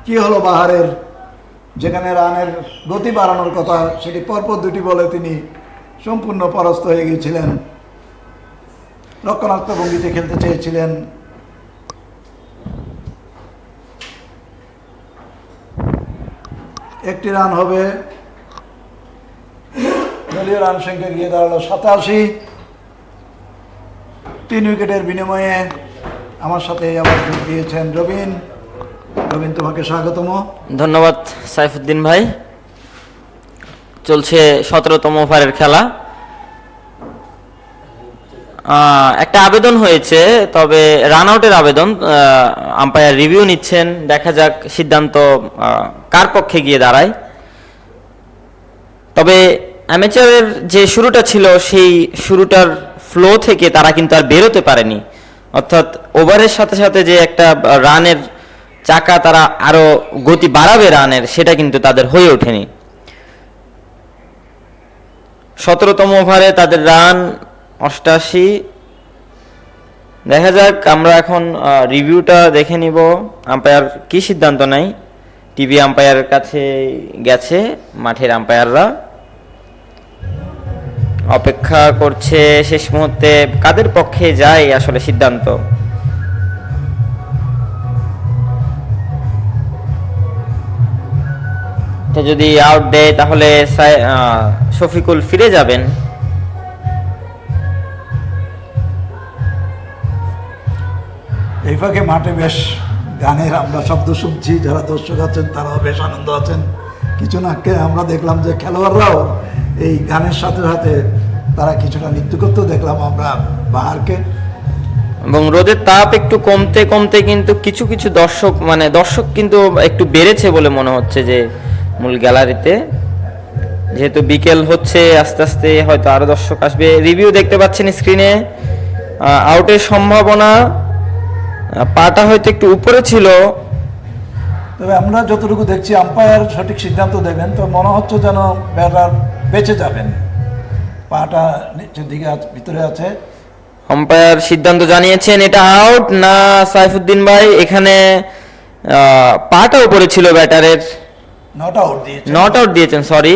কি হলো বাহারের? যেখানে রানের গতি বাড়ানোর কথা, সেটি পরপর 2টি বলে তিনি সম্পূর্ণ পরাস্ত হয়ে গিয়েছিলেন। রক্ষণাত্মক ভঙ্গিতে খেলতে চেয়েছিলেন। একটি রান হবে, দলীয় রান সংখ্যা গিয়ে দাঁড়ালো 87। 3 উইকেটের বিনিময়ে আমার সাথে আবার যোগ দিয়েছেন রবিন। রবিন, তোমাকে স্বাগতম। ধন্যবাদ সাইফুদ্দিন ভাই। চলছে 17তম ওভারের খেলা। একটা আবেদন হয়েছে, তবে রান আউটের আবেদন। আম্পায়ার রিভিউ নিচ্ছেন, দেখা যাক সিদ্ধান্ত কার পক্ষে গিয়ে দাঁড়ায়। তবে অ্যামেচারের যে শুরুটা ছিল, সেই শুরুটার ফ্লো থেকে তারা কিন্তু আর বেরোতে পারেনি। অর্থাৎ ওভারের সাথে সাথে যে একটা রানের চাকা তারা আরো গতি বাড়াবে রানের, সেটা কিন্তু তাদের হয়ে ওঠেনি। 17তম ওভারে তাদের রান 88। দেখা যাক, আমরা এখন রিভিউটা দেখে নিব আম্পায়ার কি সিদ্ধান্ত নেয়। টিভি আম্পায়ারের কাছে গেছে মাঠের আম্পায়াররা, অপেক্ষা করছে শেষ মুহূর্তে কাদের পক্ষে যায় আসলে সিদ্ধান্ত। যদি আউট দেয় তাহলে শফিকুল ফিরে যাবেন। এই ফাঁকে মাঠে বেশ গানের আমরা শব্দ শুনছি, যারা দর্শক আছেন তারাও বেশ আনন্দ আছেন। কিছু না আমরা দেখলাম যে খেলোয়াড়রাও এই গানের সাথে সাথে তারা কিছুটা নৃত্য করতেও দেখলাম আমরা বাহারকে। এবং রোদের তাপ একটু কমতে কমতে কিন্তু কিছু কিছু দর্শক কিন্তু একটু বেড়েছে বলে মনে হচ্ছে যে মূল গ্যালারিতে, যেহেতু বিকেল হচ্ছে আস্তে আস্তে হয়তো আরো দর্শক আসবে। রিভিউ দেখতে পাচ্ছেন স্ক্রিনে, আউটের সম্ভাবনা, পাটা হয়তো একটু উপরে ছিল। তবে আমরা যতটুকু দেখছি আম্পায়ার সঠিক সিদ্ধান্ত দেবেন, তো মনে হচ্ছে যেন ব্যাটার বেঁচে যাবেন। পাটা নিচের দিকে ভিতরে আছে। আম্পায়ার সিদ্ধান্ত জানিয়েছেন এটা আউট না সাইফুদ্দিন ভাই? এখানে পাটা উপরে ছিল ব্যাটারের, নট আউট দিয়েছেন, সরি।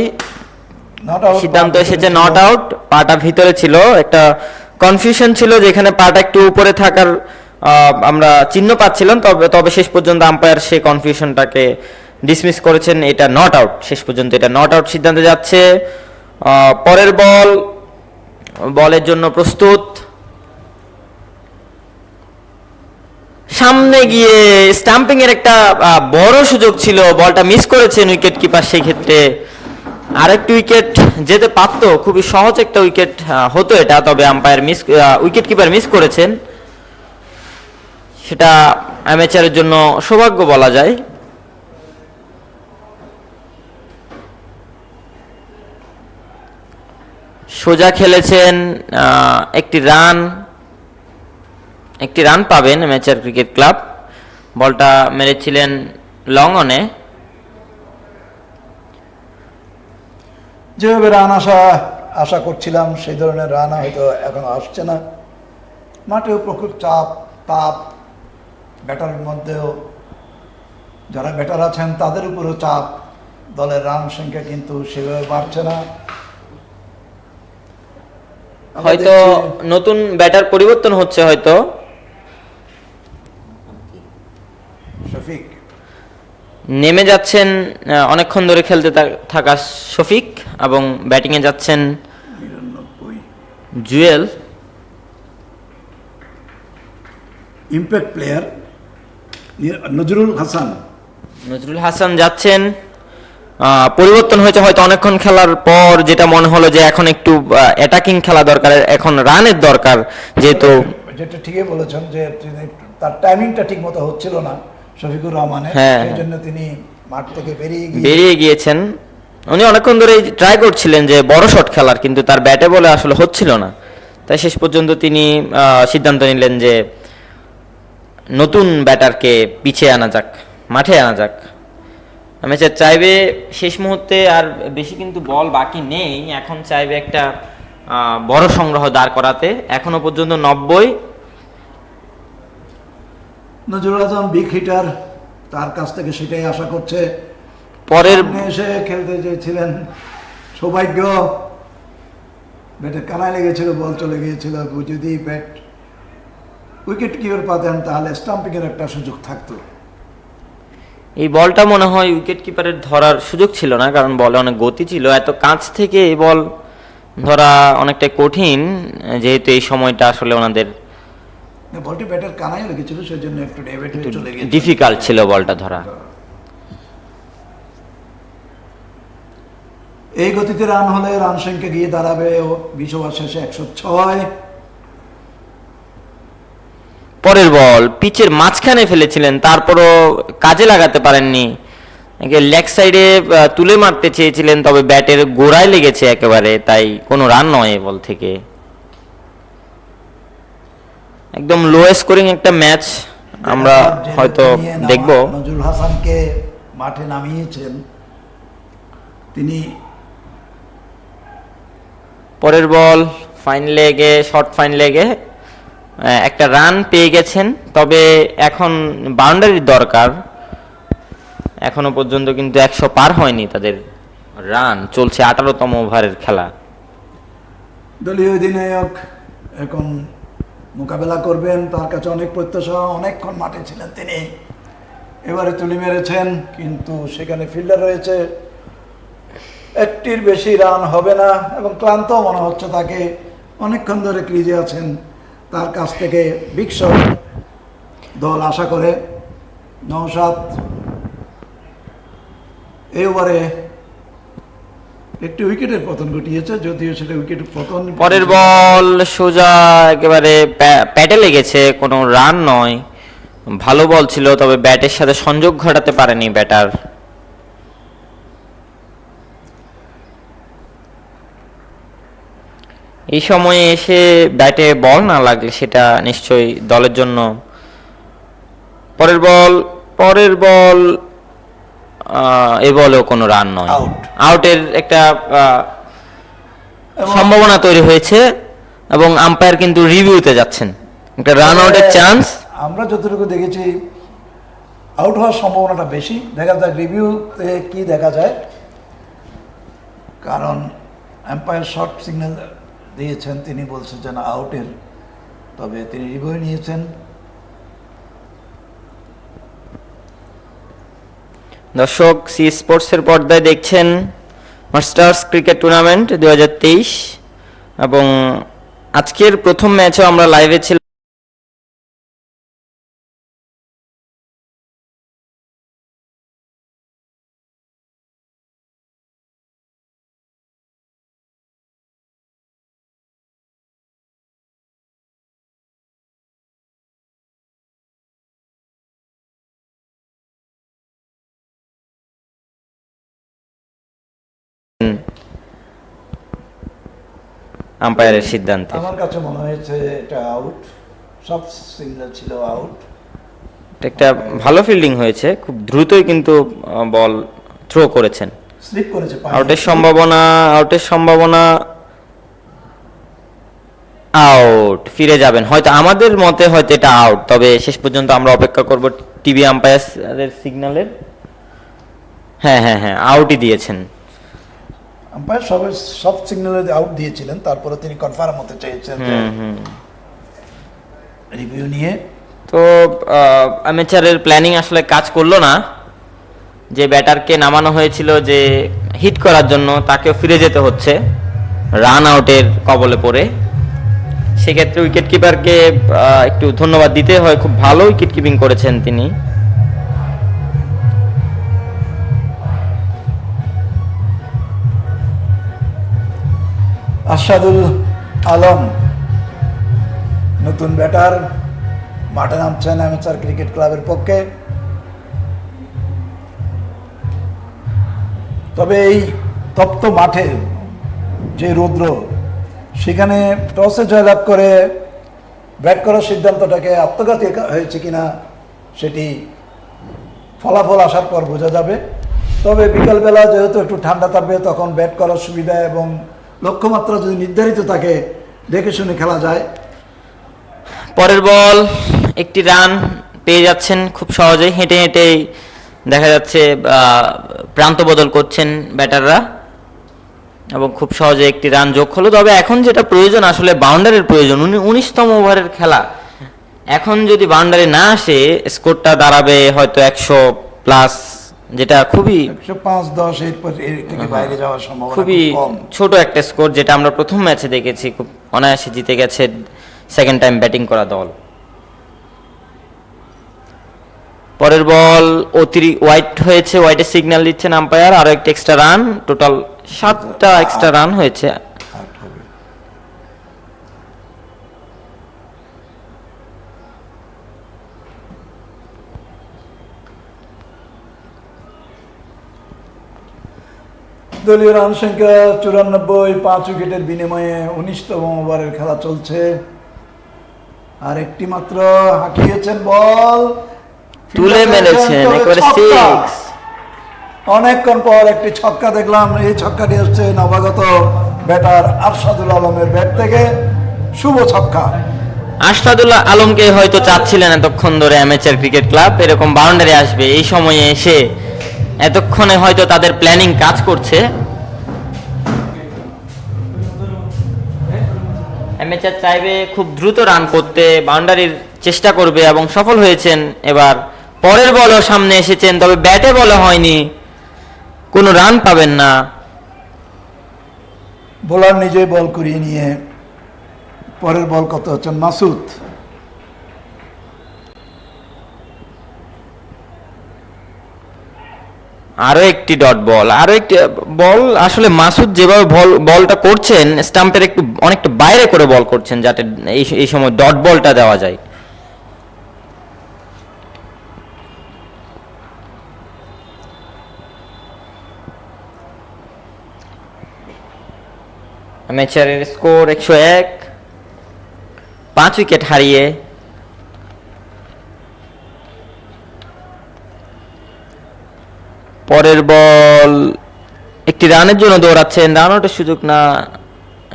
সিদ্ধান্ত এসেছে নট আউট, পাটা ভিতরে ছিল। একটা কনফিউশন ছিল যে এখানে পাটা একটু উপরে থাকার আমরা চিহ্ন পাচ্ছিলাম, তবে শেষ পর্যন্ত আম্পায়ার সেই কনফিউশনটাকে ডিসমিস করেছেন। এটা নট আউট, শেষ পর্যন্ত এটা নট আউট সিদ্ধান্তে যাচ্ছে। পরের বলের জন্য প্রস্তুত। সামনে গিয়ে স্টাম্পিং এর একটা বড় সুযোগ ছিল, বলটা মিস করেছেন উইকেট কিপার। সেই ক্ষেত্রে আরেকটি উইকেট যেতে পারতো, খুবই সহজ একটা উইকেট হতো এটা, তবে আম্পায়ার উইকেট কিপার মিস করেছেন। সেটা অ্যামেচারের জন্য সৌভাগ্য বলা যায়। সোজা খেলেছেন, একটি রান পাবেন অ্যামেচার ক্রিকেট ক্লাব। বলটা মেরেছিলেন লং অনে। যেভাবে রান আশা করছিলাম সেই ধরনের রান হয়তো এখন আসছে না। মাঠেও প্রচুর তাপ, ব্যাটারের মধ্যেও যারা ব্যাটার আছেন তাদের উপরও চাপ। দলের রান সংখ্যা কিন্তু সেভাবে বাড়ছে না। হয়তো নতুন ব্যাটার পরিবর্তন হচ্ছে, হয়তো শফিক নেমে যাচ্ছেন অনেকক্ষণ ধরে খেলতে থাকা শফিক, এবং ব্যাটিংয়ে যাচ্ছেন জুয়েল। ইম্প্যাক্ট প্লেয়ার নজরুল হাসান যাচ্ছেন। পরিবর্তন হয়েছে হয়তো অনেকক্ষণ খেলার পর, যেটা মনে হলো যে এখন একটু অ্যাটাকিং খেলা দরকার, এখন রানের দরকার। যেহেতু যেটা ঠিকই বলেছেন যে তার টাইমিংটা ঠিক মতো হচ্ছিল না শফিকুর রহমানের, সেই জন্য তিনি মাঠ থেকে বেরিয়ে গিয়েছেন। উনি অনেকক্ষণ ধরে ট্রাই করছিলেন যে বড় শট খেলার, কিন্তু তার ব্যাটে বলে আসলে হচ্ছিল না। তাই শেষ পর্যন্ত তিনি সিদ্ধান্ত নিলেন যে নতুন ব্যাটারকে পিছিয়ে আনা যাক, মাঠে আনা যাক। অ্যামেচার চাইবে শেষ মুহূর্তে, আর বেশি কিন্তু বল বাকি নেই, এখন চাইবে একটা বড় সংগ্রহ দাঁড় করাতে। এখনো পর্যন্ত 90। নজরুল হাসান বিগ হিটার, তার কাছ থেকে সেটাই আশা করছে। পরের এসে খেলতে চেয়েছিলেন, সৌভাগ্য ব্যাটে কানায় লেগেছিল, বল চলে গিয়েছিল। যদি ব্যাট উইকেট কিপার পাতেন তাহলে স্টাম্পিংয়ের একটা সুযোগ থাকতো। এই বলটা মনে হয় উইকেট কিপারের ধরার সুযোগ ছিল না, কারণ বলে অনেক গতি ছিল। এত কাছ থেকে এই বল ধরা অনেকটা কঠিন, যেহেতু এই সময়টা আসলে ওনাদের বলটি ব্যাটের কানায় লেগেছিল, সেই জন্য একটু ডেভিড হয়ে চলে গিয়েছে। ডিফিকাল্ট ছিল বলটা ধরা। এই গতিতে রান হলে রান সংখ্যা গিয়ে দাঁড়াবে 20 ওভার শেষে 106। পরের বল পিচের মাঝখানে ফেলেছিলেন, তারপরও কাজে লাগাতে পারেননি। লেগ সাইডে তুলে মারতে চেয়েছিলেন, তবে ব্যাটের গোড়ায় লেগেছে একেবারে, তাই কোনো রান নয় এই বল থেকে। একদম লো স্কোরিং একটা ম্যাচ আমরা হয়তো দেখব। নজরুল হাসানকে মাঠে নামিয়েছেন তিনি। পরের বল ফাইন লেগে, শর্ট ফাইন লেগে একটা রান পেয়ে গেছেন, তবে এখন বাউন্ডারির দরকার। এখনো পর্যন্ত কিন্তু 100 পার হয়নি তাদের রান, চলছে 18তম ওভারের খেলা। দলীয় অধিনায়ক এখন মোকাবেলা করবেন, তার কাছে অনেক প্রত্যাশা, অনেকক্ষণ মাঠে ছিলেন তিনি। এবারে তুলি মেরেছেন, কিন্তু সেখানে ফিল্ডার রয়েছে, একটির বেশি রান হবে না এবং ক্লান্ত মনে হচ্ছে তাকে। অনেকক্ষণ ধরে ক্রিজে আছেন, তার কাছ থেকে বিগ শট দল আশা করে। নওশাদ এই ওভারে একটি উইকেটের পতন ঘটিয়েছে, যদিও সেটা উইকেট পতন। পরের বল সোজা একেবারে প্যাটে লেগেছে, কোনো রান নয়। ভালো বল ছিল, তবে ব্যাটের সাথে সংযোগ ঘটাতে পারেনি ব্যাটার। এই সময়ে এসে ব্যাটে বল না লাগলে সেটা নিশ্চয়ই দলের জন্য। পরের বল এই বলেও কোনো রান নয়, আউটের একটা সম্ভাবনা তৈরি হয়েছে এবং আম্পায়ার কিন্তু রিভিউতে যাচ্ছেন, একটা রান আউটের চান্স। আমরা যতটুকু দেখেছি আউট হওয়ার সম্ভাবনাটা বেশি। দেখা যাক রিভিউতে কি দেখা যায়, কারণ আম্পায়ার শর্ট সিগন্যাল দিয়েছেন, তিনি বলছেন যেন আউটের, তবে তিনি রিভিউ নিয়েছেন। দর্শক, সি স্পোর্টসের পর্দায় দেখছেন মাস্টার্স ক্রিকেট টুর্নামেন্ট 2023 এবং আজকের প্রথম ম্যাচও আমরা লাইভে ছিলাম। আম্পায়ারের সিদ্ধান্তে আমার কাছে মনে হয়েছে এটা আউট, সব সিগন্যাল ছিল আউট। একটা ভালো ফিল্ডিং হয়েছে, খুব দ্রুতই কিন্তু বল থ্রো করেছেন। স্লিপ করেছে, আউটের সম্ভাবনা আউট, ফিরে যাবেন হয়তো, আমাদের মতে হয়তো এটা আউট, তবে শেষ পর্যন্ত আমরা অপেক্ষা করব টিভি আম্পায়ারের সিগন্যালের। হ্যাঁ, আউটই দিয়েছেন আম্পায়ার। সব সিগন্যালে আউট দিয়েছিলেন, তারপরে তিনি কনফার্ম হতে চেয়েছেন রিভিউ নিয়ে। তো অ্যামেচারের প্ল্যানিং আসলে কাজ করলো না। যে ব্যাটারকে নামানো হয়েছিল যে হিট করার জন্য, তাকেও ফিরে যেতে হচ্ছে রান আউটের কবলে পড়ে। সেক্ষেত্রে উইকেট কিপারকে একটু ধন্যবাদ দিতে হয়, খুব ভালো উইকেট কিপিং করেছেন তিনি। আশাদুল আলম নতুন ব্যাটার, মাঠে নামছেন অ্যামেচার ক্রিকেট ক্লাবের পক্ষে। তবে এই তপ্ত মাঠে যে রৌদ্র, সেখানে টসে জয়লাভ করে ব্যাট করার সিদ্ধান্তটাকে আত্মঘাতী হয়েছে কিনা সেটি ফলাফল আসার পর বোঝা যাবে। তবে বিকালবেলা যেহেতু একটু ঠান্ডা থাকবে, তখন ব্যাট করার সুবিধা এবং লক্ষ্যমাত্রা যদি নির্ধারিত থাকে, দেখে শুনে খেলা যায়। পরের বল একটি রান পেয়ে যাচ্ছেন খুব সহজেই, হেঁটে হেঁটেই দেখা যাচ্ছে প্রান্ত বদল করছেন ব্যাটাররা এবং খুব সহজে একটি রান যোগ হলো। তবে এখন যেটা প্রয়োজন আসলে বাউন্ডারির প্রয়োজন। 19তম ওভারের খেলা, এখন যদি বাউন্ডারি না আসে স্কোরটা দাঁড়াবে হয়তো 100+, যেটা খুবই 105-10 এরপর এর থেকে বাইরে যাওয়ার সম্ভাবনা খুবই খুব কম। ছোট একটা স্কোর, যেটা আমরা প্রথম ম্যাচে দেখেছি খুব অনায়াসে জিতে গেছে সেকেন্ড টাইম ব্যাটিং করা দল। পরের বল ওয়াইড হয়েছে, ওয়াইডের সিগন্যাল দিচ্ছেন আম্পায়ার, আরো একটা এক্সট্রা রান, টোটাল 7টা এক্সট্রা রান হয়েছে। আট হবে। দলীয় রান সংখ্যা 94, 5 উইকেটের বিনিময়ে 19তম ওভারের খেলা চলছে। আর একটি মাত্র হাঁকিয়েছেন বল, তুলে মেরেছেন তবে একেবারে ছক্কা। 6। অনেকক্ষণ পর একটি ছক্কা দেখলাম। এই ছক্কাটি হচ্ছে নবাগত ব্যাটার আরশাদুল আলমের ব্যাট থেকে, শুভ ছক্কা। আশরাদুল্লাহ আলমকে হয়তো চাচ্ছিলেন এতক্ষণ ধরে অ্যামেচার ক্রিকেট ক্লাব এরকম বাউন্ডারি আসবে এই সময়ে এসে, এতক্ষণে হয়তো তাদের প্ল্যানিং কাজ করছে। অ্যামেচার চাইবে খুব দ্রুত রান করতে, বাউন্ডারির চেষ্টা করবে এবং সফল হয়েছেন। এবার পরের বলও সামনে এসেছেন, তবে ব্যাটে বলে হয়নি, কোনো রান পাবেন না। বোলার নিজেই বল করিয়ে নিয়ে পরের বল কত হচ্ছেন মাসুদ। আরো একটি ডট বল, আরো একটি বল। আসলে মাসুদ যেভাবে বলটা করছেন স্টাম্পের একটু অনেকটা বাইরে করে বল করছেন, যাতে এই সময় ডট বলটা দেওয়া যায়। অ্যামেচারের স্কোর 101, 5 উইকেট হারিয়ে। পরের বল একটি রানের জন্য দৌড়াচ্ছেন, রান আউটের সুযোগ না,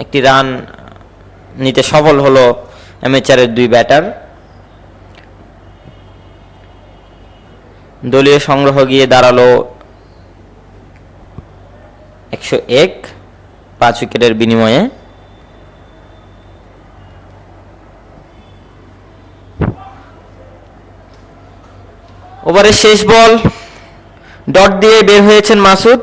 একটি রান নিতে সফল হলো অ্যামেচারের 2 ব্যাটার। দলীয় সংগ্রহ গিয়ে দাঁড়ালো 101, 5 উইকেটের বিনিময়ে। ওভারের শেষ বল, ডট দিয়ে বের হয়েছেন মাসুদ।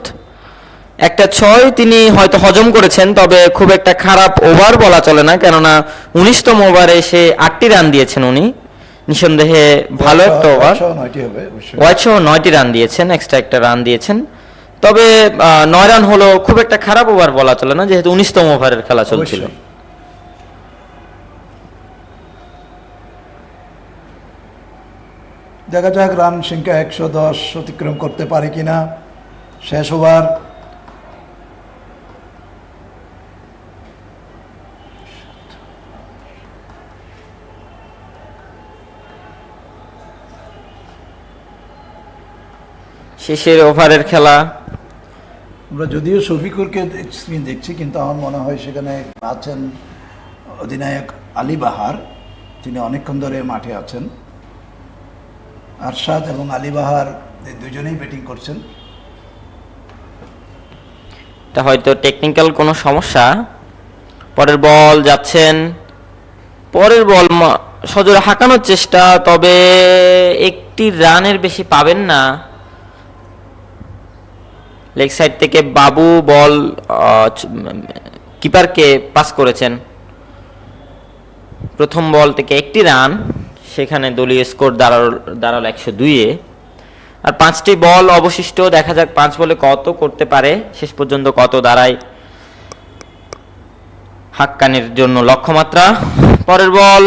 একটা 6 তিনি হয়তো হজম করেছেন, তবে খুব একটা খারাপ ওভার বলা চলে না, কেননা 19তম ওভারে এসে 8টি রান দিয়েছেন উনি, নিঃসন্দেহে ভালো একটা ওভার। 9টি হবে অবশ্যই। ওয়াইড সহ 9টি রান দিয়েছেন, এক্সট্রা একটা রান দিয়েছেন, তবে 9 রান হলো খুব একটা খারাপ ওভার বলা চলে না, যেহেতু 19তম ওভারের খেলা চলছিল। অবশ্যই। দেখা যাক রান সংখ্যা 110 অতিক্রম করতে পারে কিনা। শেষ ওভার। শেষের ওভারের খেলা। আমরা যদিও শফিকুরকে স্ক্রিন দেখছি, কিন্তু আমার মনে হয় সেখানে আছেন অধিনায়ক আলী বাহার, তিনি অনেকক্ষণ ধরে মাঠে আছেন। আরশাদ এবং আলী বাহার এই দুজনেই ব্যাটিং করছেন। এটা হয়তো টেকনিক্যাল কোনো সমস্যা। পরের বল যাচ্ছেন, পরের বল সজোরে হাঁকানোর চেষ্টা, তবে একটি রানের বেশি পাবেন না। লেগ সাইড থেকে বাবু বল কিপারকে পাস করেছেন। প্রথম বল থেকে একটি রান, সেখানে দলীয় স্কোর দাঁড়ালো 102-এ। আর 5টি বল অবশিষ্ট, দেখা যাক 5 বলে কত করতে পারে, শেষ পর্যন্ত কত দাঁড়ায় হাক্কানির জন্য লক্ষ্যমাত্রা। পরের বল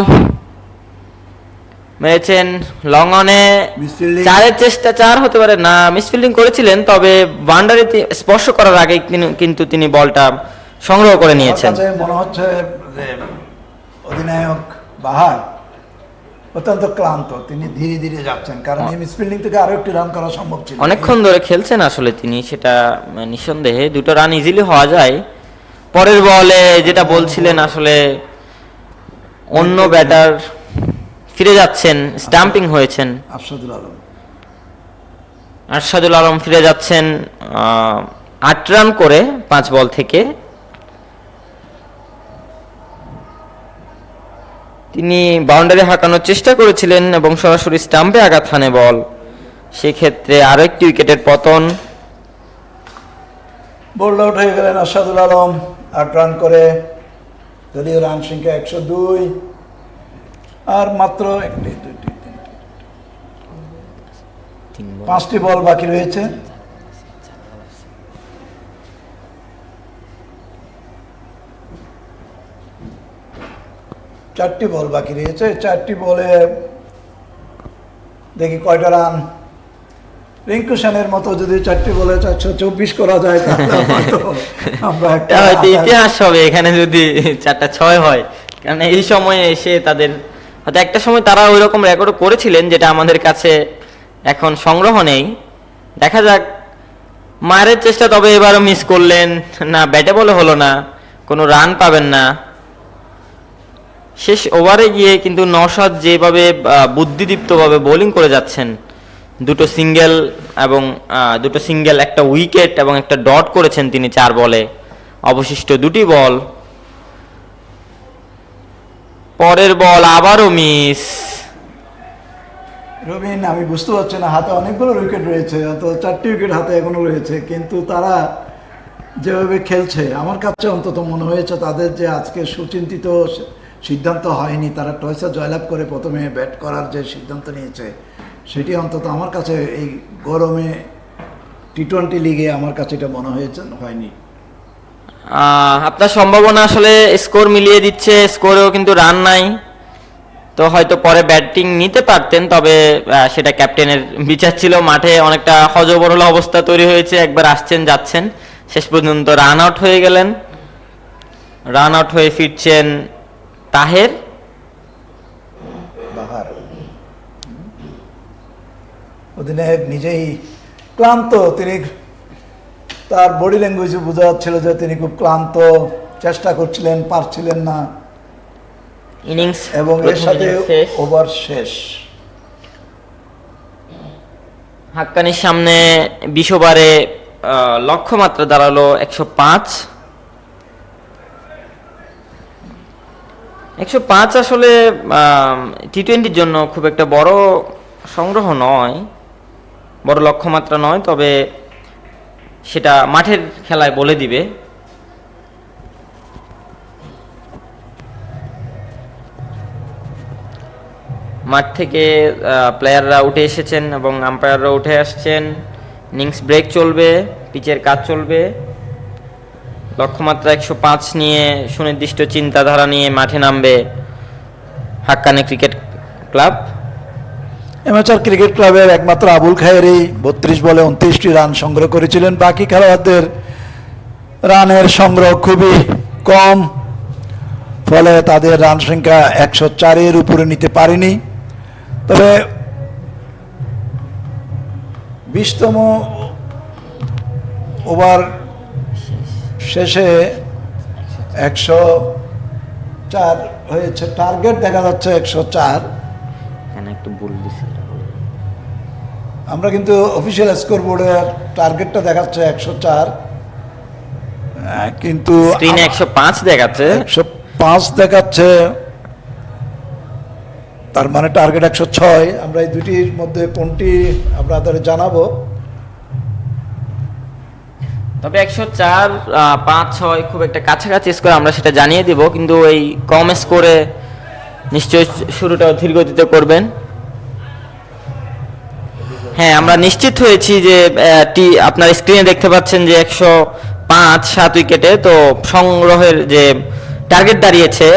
মেরেছেন লং অনে, মিসফিল্ডিং। 4-এর চেষ্টা, 4 হতে পারে না, মিসফিল্ডিং করেছিলেন, তবে বাউন্ডারি স্পর্শ করার আগে কিন্তু তিনি বলটা সংগ্রহ করে নিয়েছেন। আমার কাছে মনে হচ্ছে যে অধিনায়ক বাহার অত্যন্ত ক্লান্ত, তিনি ধীরে ধীরে যাচ্ছেন, কারণ এই মিসফিল্ডিং থেকে আরো একটি রান করা সম্ভব ছিল। অনেকক্ষণ ধরে খেলছেন আসলে তিনি, সেটা নিঃসন্দেহে 2টো রান ইজিলি হওয়া যায়। পরের বলে যেটা বলছিলেন, আসলে অন্য ব্যাটার ফিরে যাচ্ছেন, স্টাম্পিং হয়েছেন। আরশাদুল আলম। আরশাদুল আলম ফিরে যাচ্ছেন 8 রান করে 5 বল থেকে। তিনি বাউন্ডারি হাঁকানোর চেষ্টা করেছিলেন এবং সরাসরি স্টাম্পে আঘাত হানে বল, সেক্ষেত্রে আরো একটি উইকেটের পতন। বোল্ড আউট হয়ে গেলেন আসাদুল আলম 8 রান করে। দলীয় রান সংখ্যা 102, আর মাত্র 5টি বল বাকি রয়েছে। চারটি বল বাকি রয়েছে। 4টি বলে দেখি কয়টা রান। রিঙ্কু সেনের মতো যদি 4টি বলে 424 করা যায় তাহলে হয়তো আমরা একটা এটা হয়তো ইতিহাস হবে এখানে যদি 4টা 6 হয়, কারণ এই সময়ে এসে তাদের হয়তো একটা সময় তারা ওই রকম রেকর্ড করেছিলেন, যেটা আমাদের কাছে এখন সংগ্রহ নেই। দেখা যাক, মারের চেষ্টা তবে এবারও মিস করলেন না, ব্যাটে বলে হলো না, কোনো রান পাবেন না। শেষ ওভারে গিয়ে কিন্তু নওশাদ যেভাবে বুদ্ধিদীপ্তভাবে বোলিং করে যাচ্ছেন, দুটো সিঙ্গেল একটা উইকেট এবং একটা ডট করেছেন তিনি 4 বলে। অবশিষ্ট 2টি বল, পরের বল আবারও মিস। রবিন, আমি বুঝতে পারছি না, হাতে অনেকগুলো উইকেট রয়েছে, তো 4টি উইকেট হাতে এখনো রয়েছে, কিন্তু তারা যেভাবে খেলছে আমার কাছে অন্তত মনে হয়েছে তাদের যে আজকে সুচিন্তিত সিদ্ধান্ত হয়নি। তারা টসে জয়লাভ করে প্রথমে ব্যাট করার যে সিদ্ধান্ত নিয়েছে, সেটি অন্তত আমার কাছে এই গরমে টি-20 লিগে আমার কাছে এটা মনে হয়নি। আপনার সম্ভাবনা আসলে স্কোর মিলিয়ে দিচ্ছে, স্কোরেও কিন্তু রান নাই, তো হয়তো পরে ব্যাটিং নিতে পারতেন, তবে সেটা ক্যাপ্টেনের বিচার ছিল। মাঠে অনেকটা হজবরল অবস্থা তৈরি হয়েছে, একবার আসছেন যাচ্ছেন, শেষ পর্যন্ত রান আউট হয়ে গেলেন। রান আউট হয়ে ফিরছেন তাহের। বাহার অধিনায়ক নিজেই ক্লান্ত, তিনি তার বডি ল্যাঙ্গুয়েজে বোঝা যাচ্ছিল যে তিনি খুব ক্লান্ত, চেষ্টা করছিলেন, পারছিলেন না, ইনিংস এবং এর সাথে ওভার শেষ। হাক্কানির সামনে 20 ওভারে লক্ষ্যমাত্রা দাঁড়ালো 105। 105 আসলে টি-20-র জন্য খুব একটা বড় সংগ্রহ নয়, বড় লক্ষ্যমাত্রা নয়, তবে সেটা মাঠের খেলায় বলে দিবে। মাঠ থেকে প্লেয়াররা উঠে এসেছেন এবং আম্পায়াররা উঠে আসছেন। ইনিংস ব্রেক চলবে, পিচের কাজ চলবে। লক্ষ্যমাত্রা 105 নিয়ে সুনির্দিষ্ট চিন্তাধারা নিয়ে মাঠে নামবে Haqqani cricket club. Amateur cricket ক্লাবের একমাত্র আবুল খায়েরই 32 বলে 29টি রান সংগ্রহ করেছিলেন। বাকি খেলোয়াড়দের রানের সংগ্রহ খুবই কম, ফলে তাদের রান সংখ্যা 104-এর উপরে নিতে পারেনি। তবে 20তম ওভার শেষে 104 হয়েছে, টার্গেট দেখা যাচ্ছে 104। একটু ভুল দিছি, আমরা কিন্তু অফিসিয়াল স্কোর বোর্ডের টার্গেটটা দেখাচ্ছে 104, কিন্তু স্ক্রিনে 105 দেখাচ্ছে। 105 দেখাচ্ছে, তার মানে টার্গেট 106। আমরা এই দুটির মধ্যে কোনটি আপনাদের জানাবো। তবে 104, 5, 6 খুব একটা কাছাকাছি স্কোর, আমরা সেটা জানিয়ে দিব, কিন্তু এই কম স্কোরে নিশ্চয়ই শুরুটা ধীরগতিতে করবেন। হ্যাঁ, আমরা নিশ্চিত হয়েছি যে আপনার স্ক্রিনে দেখতে পাচ্ছেন যে 105 7 উইকেটে, তো সংগ্রহের যে টার্গেট দাঁড়িয়েছে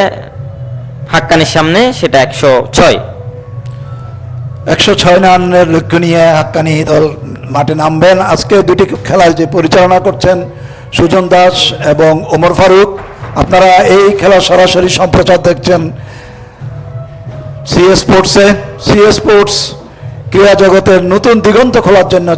হাক্কানির সামনে সেটা 106 রানের লক্ষ্য নিয়ে হাক্কানি দল মাঠে নামবেন। আজকে দুটি খেলার যে পরিচালনা করছেন সুজন দাস এবং ওমর ফারুক। আপনারা এই খেলা সরাসরি সম্প্রচার দেখছেন সিএ স্পোর্টসে। সিএ স্পোর্টস ক্রীড়া জগতের নতুন দিগন্ত খোলার জন্য